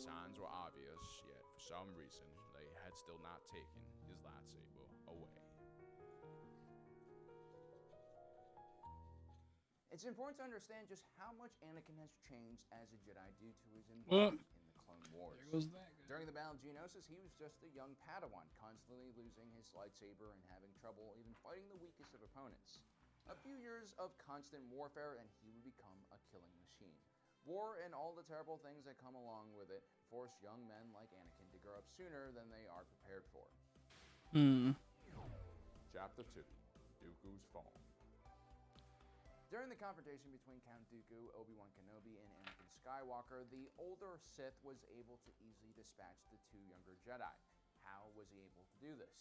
signs were obvious, yet for some reason, they had still not taken his lightsaber away. It's important to understand just how much Anakin has changed as a Jedi due to his Well, involvement in the Clone Wars. There goes that guy. During the Battle of Geonosis, he was just a young Padawan, constantly losing his lightsaber and having trouble even fighting the weakest of opponents. A few years of constant warfare and he would become a killing machine. War and all the terrible things that come along with it force young men like Anakin to grow up sooner than they are prepared for. Chapter 2, Dooku's Fall. During the confrontation between Count Dooku, Obi-Wan Kenobi, and Anakin Skywalker, the older Sith was able to easily dispatch the two younger Jedi. How was he able to do this?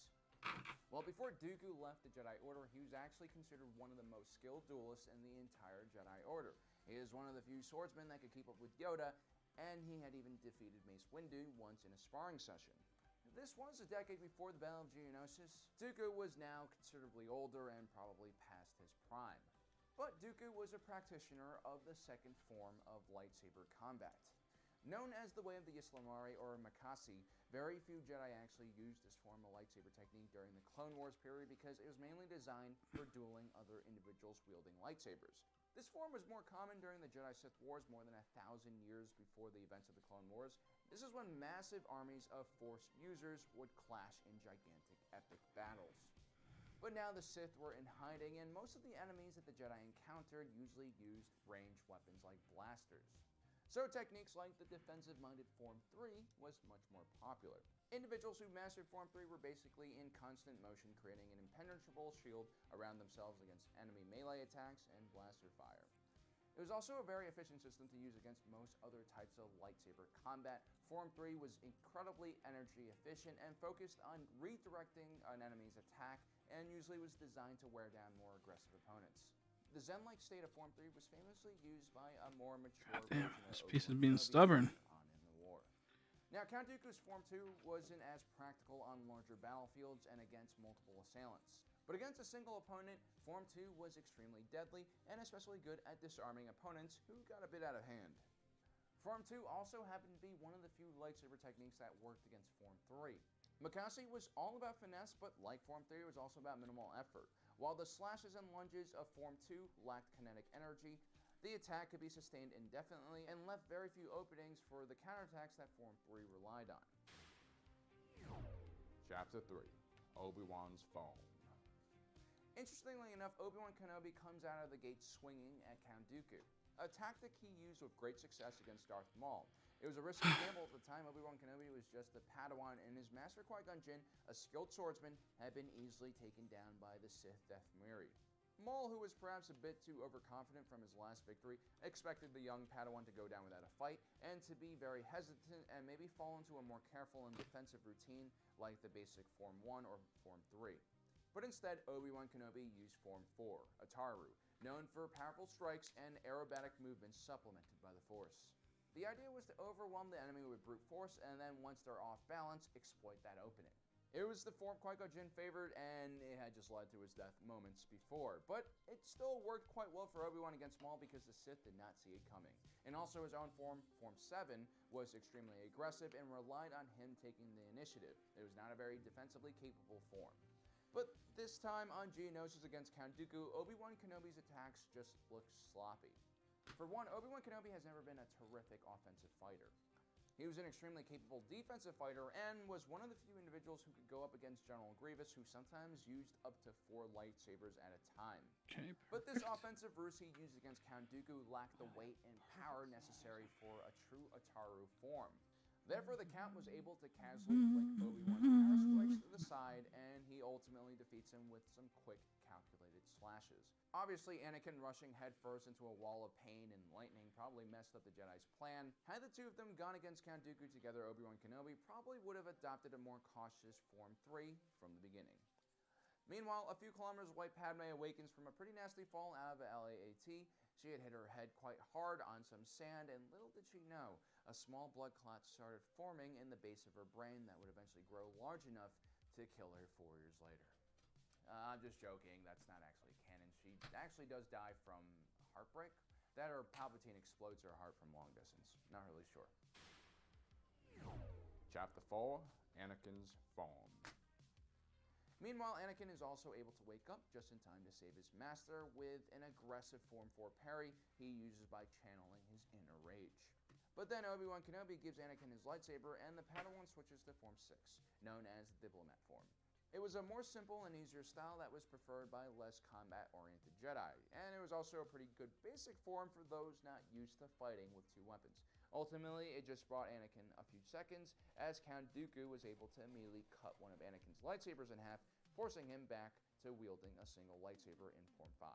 Well, before Dooku left the Jedi Order, he was actually considered one of the most skilled duelists in the entire Jedi Order. He is one of the few swordsmen that could keep up with Yoda, and he had even defeated Mace Windu once in a sparring session. This was a decade before the Battle of Geonosis. Dooku was now considerably older and probably past his prime. But Dooku was a practitioner of the second form of lightsaber combat. Known as the Way of the Ysalamiri or Makasi, very few Jedi actually used this form of lightsaber technique during the Clone Wars period because it was mainly designed for dueling other individuals wielding lightsabers. This form was more common during the Jedi-Sith Wars more than 1,000 years before the events of the Clone Wars. This is when massive armies of Force users would clash in gigantic epic battles. But now the Sith were in hiding, and most of the enemies that the Jedi encountered usually used ranged weapons like blasters. So techniques like the defensive-minded Form 3 was much more popular. Individuals who mastered Form 3 were basically in constant motion, creating an impenetrable shield around themselves against enemy melee attacks and blaster fire. It was also a very efficient system to use against most other types of lightsaber combat. Form 3 was incredibly energy efficient and focused on redirecting an enemy's attack, and usually was designed to wear down more aggressive opponents. The Zen-like state of Form 3 was famously used by a more mature version of This piece is Obi-Wan being Kenobi stubborn. on in the war. Now, Count Dooku's Form 2 wasn't as practical on larger battlefields and against multiple assailants. But against a single opponent, Form 2 was extremely deadly and especially good at disarming opponents who got a bit out of hand. Form 2 also happened to be one of the few lightsaber techniques that worked against Form 3. Makasi was all about finesse, but like Form 3, it was also about minimal effort. While the slashes and lunges of Form 2 lacked kinetic energy, the attack could be sustained indefinitely and left very few openings for the counterattacks that Form 3 relied on. Chapter 3, Obi-Wan's Phone. Interestingly enough, Obi-Wan Kenobi comes out of the gate swinging at Count Dooku, a tactic he used with great success against Darth Maul. It was a risky gamble at the time. Obi-Wan Kenobi was just a Padawan, and his master Qui-Gon Jinn, a skilled swordsman, had been easily taken down by the Sith Dathomiri. Maul, who was perhaps a bit too overconfident from his last victory, expected the young Padawan to go down without a fight, and to be very hesitant and maybe fall into a more careful and defensive routine like the basic Form 1 or Form 3. But instead, Obi-Wan Kenobi used Form 4, Ataru, known for powerful strikes and aerobatic movements supplemented by the Force. The idea was to overwhelm the enemy with brute force, and then once they're off balance, exploit that opening. It was the form Qui-Gon Jinn favored, and it had just led to his death moments before. But it still worked quite well for Obi-Wan against Maul because the Sith did not see it coming. And also his own form, Form 7, was extremely aggressive and relied on him taking the initiative. It was not a very defensively capable form. But this time on Geonosis against Count Dooku, Obi-Wan Kenobi's attacks just looked sloppy. For one, Obi-Wan Kenobi has never been a terrific offensive fighter. He was an extremely capable defensive fighter and was one of the few individuals who could go up against General Grievous, who sometimes used up to 4 lightsabers at a time. Okay, But this offensive ruse he used against Count Dooku lacked the weight and power necessary for a true Ataru form. Therefore, the Count was able to casually flick Obi-Wan's power strikes to the side, and he ultimately defeats him with some quick, calculated slashes. Obviously, Anakin rushing headfirst into a wall of pain and lightning probably messed up the Jedi's plan. Had the two of them gone against Count Dooku together, Obi-Wan Kenobi probably would have adopted a more cautious Form 3 from the beginning. Meanwhile, a few kilometers away, Padme awakens from a pretty nasty fall out of the LAAT. She had hit her head quite hard on some sand, and little did she know, a small blood clot started forming in the base of her brain that would eventually grow large enough to kill her 4 years later. I'm just joking, that's not actually canon. She actually does die from heartbreak. That or Palpatine explodes her heart from long distance. Not really sure. Chapter 4, Anakin's Form. Meanwhile, Anakin is also able to wake up just in time to save his master with an aggressive Form 4 parry he uses by channeling his inner rage. But then Obi-Wan Kenobi gives Anakin his lightsaber and the Padawan switches to Form 6, known as the Diplomat Form. It was a more simple and easier style that was preferred by less combat-oriented Jedi, and it was also a pretty good basic form for those not used to fighting with two weapons. Ultimately, it just brought Anakin a few seconds, as Count Dooku was able to immediately cut one of Anakin's lightsabers in half, forcing him back to wielding a single lightsaber in Form 5.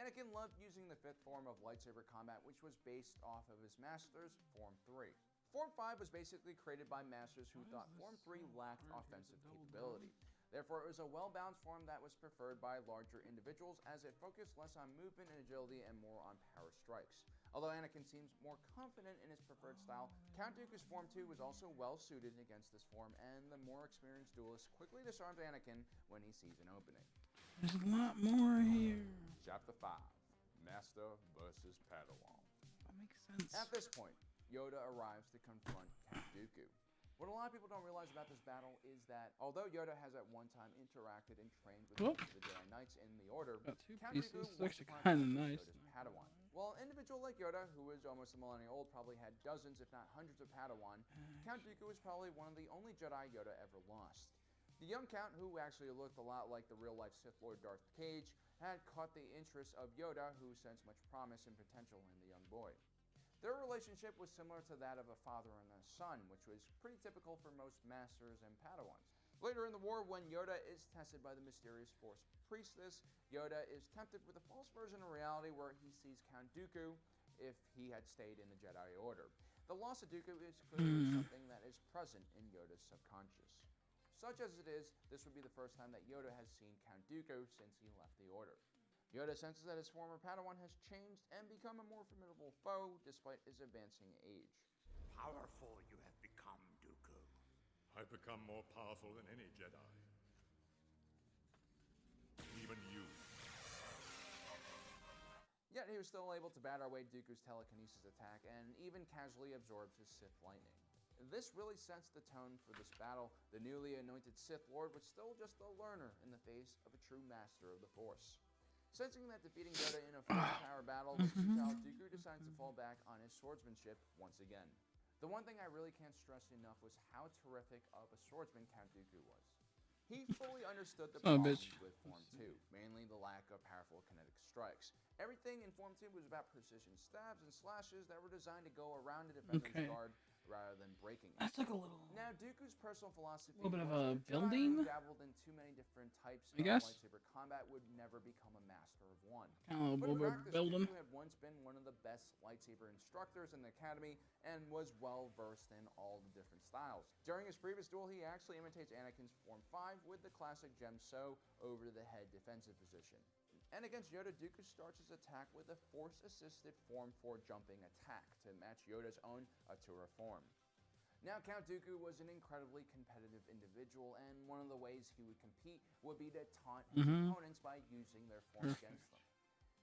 Anakin loved using the fifth form of lightsaber combat, which was based off of his master's Form 3. Form 5 was basically created by masters who thought Form 3 lacked offensive capability. Therefore, it was a well-balanced form that was preferred by larger individuals as it focused less on movement and agility and more on power strikes. Although Anakin seems more confident in his preferred style, Count Dooku's Form 2 was also well-suited against this form, and the more experienced duelist quickly disarms Anakin when he sees an opening. There's a lot more here. Chapter 5, Master vs. Padawan. That makes sense. At this point, Yoda arrives to confront Count Dooku. What a lot of people don't realize about this battle is that, although Yoda has at one time interacted and trained with the Jedi Knights in the Order, Got two Count pieces. Dooku It's was actually prime kind of time nice. Yoda's Padawan. While an individual like Yoda, who is almost a millennia old, probably had dozens, if not hundreds of Padawan, Count Dooku was probably one of the only Jedi Yoda ever lost. The young Count, who actually looked a lot like the real-life Sith Lord Darth Cage, had caught the interest of Yoda, who sensed much promise and potential in the young boy. Their relationship was similar to that of a father and a son, which was pretty typical for most masters and Padawans. Later in the war, when Yoda is tested by the mysterious Force Priestess, Yoda is tempted with a false version of reality where he sees Count Dooku if he had stayed in the Jedi Order. The loss of Dooku is clearly something that is present in Yoda's subconscious. Such as it is, this would be the first time that Yoda has seen Count Dooku since he left the Order. Yoda senses that his former Padawan has changed and become a more formidable foe despite his advancing age. Powerful you have become, Dooku. I've become more powerful than any Jedi. Even you. Yet he was still able to batter away Dooku's telekinesis attack and even casually absorbs his Sith lightning. This really sets the tone for this battle. The newly anointed Sith Lord was still just a learner in the face of a true master of the Force. Sensing that defeating Yoda in a full-power battle was futile, Dooku decides to fall back on his swordsmanship once again. The one thing I really can't stress enough was how terrific of a swordsman Count Dooku was. He fully understood the problems with Form 2, mainly the lack of powerful kinetic strikes. Everything in Form 2 was about precision stabs and slashes that were designed to go around a defender's guard rather than breaking it. That's like a little... Now, Dooku's personal philosophy little bit of was a that building? Jedi who dabbled in too many different types I of guess? lightsaber combat would never become a master of one. Kind of a But little in bit of practice, building. Dooku had once been one of the best lightsaber instructors in the academy and was well versed in all the different styles. During his previous duel, he actually imitates Anakin's Form 5 with the classic Gem So over the head defensive position. And against Yoda, Dooku starts his attack with a Force-assisted Form 4 jumping attack to match Yoda's own Atura form. Now, Count Dooku was an incredibly competitive individual, and one of the ways he would compete would be to taunt his opponents by using their form against them.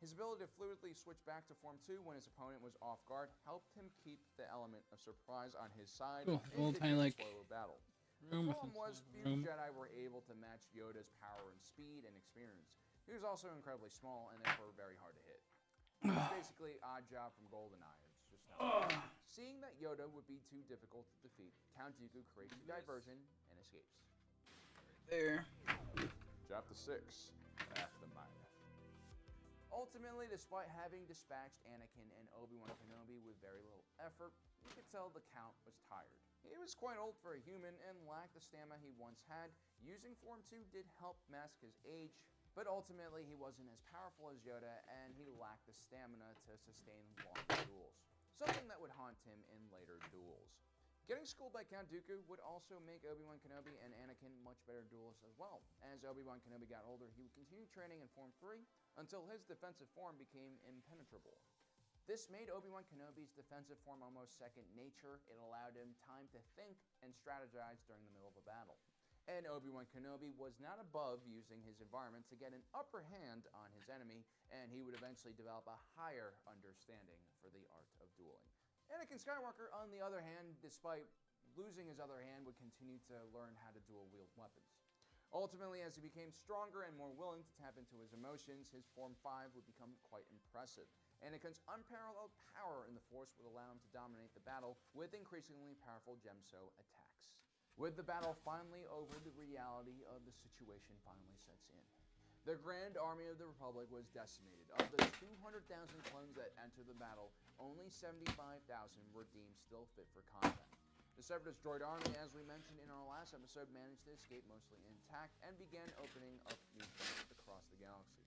His ability to fluidly switch back to Form 2 when his opponent was off guard helped him keep the element of surprise on his side Cool. and Little tiny, defeat like, the flow of battle. room The with problem was inside few room. Jedi were able to match Yoda's power and speed and experience. He was also incredibly small and therefore very hard to hit. It was basically Odd Job from GoldenEye. It's just Seeing that Yoda would be too difficult to defeat, Count Dooku creates a diversion and escapes. There. Chapter 6, Aftermath. Ultimately, despite having dispatched Anakin and Obi-Wan Kenobi with very little effort, you could tell the Count was tired. He was quite old for a human and lacked the stamina he once had. Using Form 2 did help mask his age, but ultimately he wasn't as powerful as Yoda and he lacked the stamina to sustain longer duels, something that would haunt him in later duels. Getting schooled by Count Dooku would also make Obi-Wan Kenobi and Anakin much better duelists as well. As Obi-Wan Kenobi got older, he would continue training in Form 3 until his defensive form became impenetrable. This made Obi-Wan Kenobi's defensive form almost second nature. It allowed him time to think and strategize during the middle of a battle. And Obi-Wan Kenobi was not above using his environment to get an upper hand on his enemy, and he would eventually develop a higher understanding for the art of dueling. Anakin Skywalker, on the other hand, despite losing his other hand, would continue to learn how to dual-wield weapons. Ultimately, as he became stronger and more willing to tap into his emotions, his Form 5 would become quite impressive. Anakin's unparalleled power in the Force would allow him to dominate the battle with increasingly powerful Gemso attacks. With the battle finally over, the reality of the situation finally sets in. The Grand Army of the Republic was decimated. Of the 200,000 clones that entered the battle, only 75,000 were deemed still fit for combat. The Separatist droid army, as we mentioned in our last episode, managed to escape mostly intact and began opening up new fronts across the galaxy.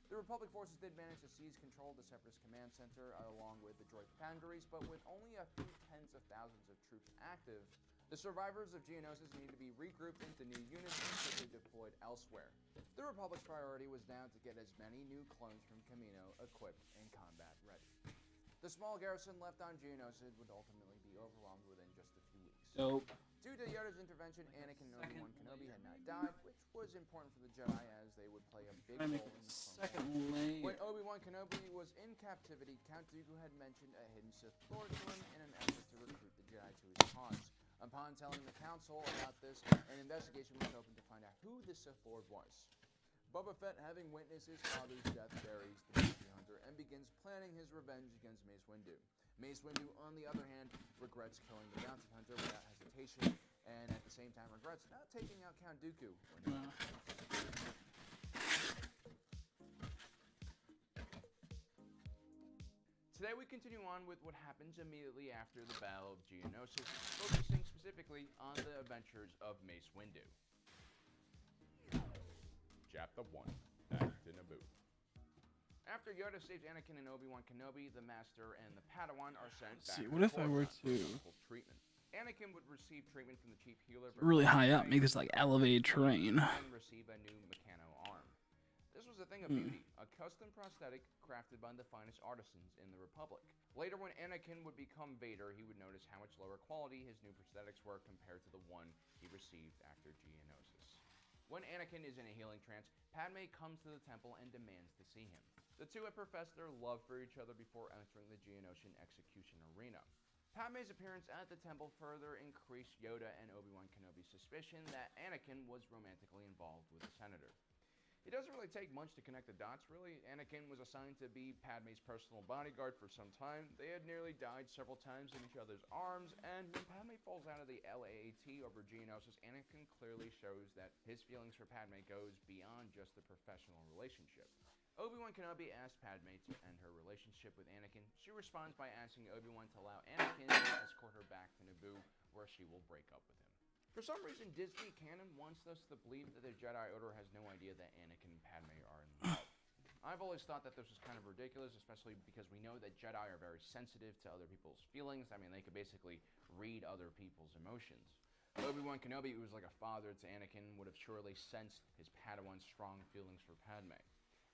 The Republic forces did manage to seize control of the Separatist command center along with the droid foundries, but with only a few tens of thousands of troops active, the survivors of Geonosis needed to be regrouped into new units and quickly deployed elsewhere. The Republic's priority was now to get as many new clones from Kamino equipped and combat ready. The small garrison left on Geonosis would ultimately be overwhelmed within just a few weeks. Dope. Due to Yoda's intervention, Anakin and Obi-Wan Kenobi had not died, which was important for the Jedi as they would play a big role in the Clone Wars. When Obi-Wan Kenobi was in captivity, Count Dooku had mentioned a hidden Sith Lord to him in an effort to recruit the Jedi to his cause. Upon telling the Council about this, an investigation was opened to find out who the Sith Lord was. Boba Fett, having witnessed his father's death, buries the bounty hunter and begins planning his revenge against Mace Windu. Mace Windu, on the other hand, regrets killing the bounty hunter without hesitation, and at the same time regrets not taking out Count Dooku when Today we continue on with what happens immediately after the Battle of Geonosis, focusing specifically on the adventures of Mace Windu. Chapter 1, Back to Naboo. After Yoda saves Anakin and Obi-Wan Kenobi, the Master and the Padawan are sent back See, to what if I were Coruscant to- for medical treatment. Anakin would receive treatment from the chief healer Really high up, make this like elevated terrain. and receive a new Meccano arm. This was a thing of beauty, a custom prosthetic crafted by the finest artisans in the Republic. Later, when Anakin would become Vader, he would notice how much lower quality his new prosthetics were compared to the one he received after Geonosis. When Anakin is in a healing trance, Padme comes to the temple and demands to see him. The two had professed their love for each other before entering the Geonosian execution arena. Padme's appearance at the temple further increased Yoda and Obi-Wan Kenobi's suspicion that Anakin was romantically involved with the Senator. It doesn't really take much to connect the dots, really. Anakin was assigned to be Padme's personal bodyguard for some time. They had nearly died several times in each other's arms, and when Padme falls out of the LAAT over Geonosis, Anakin clearly shows that his feelings for Padme goes beyond just a professional relationship. Obi-Wan Kenobi asks Padme to end her relationship with Anakin. She responds by asking Obi-Wan to allow Anakin to escort her back to Naboo, where she will break up with him. For some reason, Disney canon wants us to believe that the Jedi Order has no idea that Anakin and Padme are in love. I've always thought that this was kind of ridiculous, especially because we know that Jedi are very sensitive to other people's feelings. I mean, they could basically read other people's emotions. Obi-Wan Kenobi, who was like a father to Anakin, would have surely sensed his Padawan's strong feelings for Padme.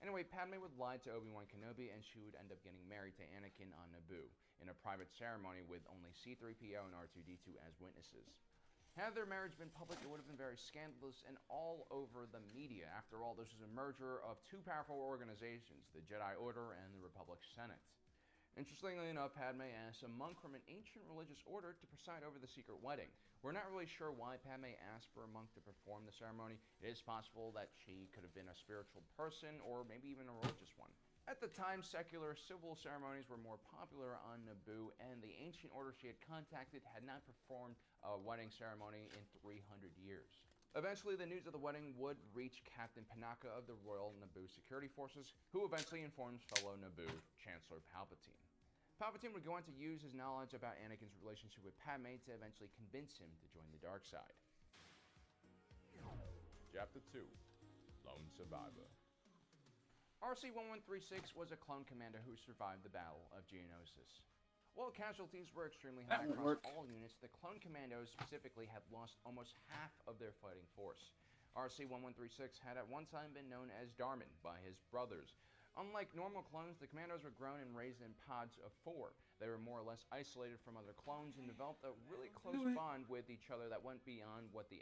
Anyway, Padme would lie to Obi-Wan Kenobi, and she would end up getting married to Anakin on Naboo, in a private ceremony with only C-3PO and R2-D2 as witnesses. Had their marriage been public, it would have been very scandalous and all over the media. After all, this was a merger of two powerful organizations, the Jedi Order and the Republic Senate. Interestingly enough, Padme asked a monk from an ancient religious order to preside over the secret wedding. We're not really sure why Padme asked for a monk to perform the ceremony. It is possible that she could have been a spiritual person or maybe even a religious one. At the time, secular civil ceremonies were more popular on Naboo, and the ancient order she had contacted had not performed a wedding ceremony in 300 years. Eventually, the news of the wedding would reach Captain Panaka of the Royal Naboo Security Forces, who eventually informs fellow Naboo Chancellor Palpatine. Palpatine would go on to use his knowledge about Anakin's relationship with Padme to eventually convince him to join the dark side. Chapter 2, Lone Survivor. RC-1136 was a clone commander who survived the Battle of Geonosis. While casualties were extremely high across all units, the clone commandos specifically had lost almost half of their fighting force. RC-1136 had at one time been known as Darman by his brothers. Unlike normal clones, the commandos were grown and raised in pods of 4. They were more or less isolated from other clones and developed a really close bond with each other that went beyond what the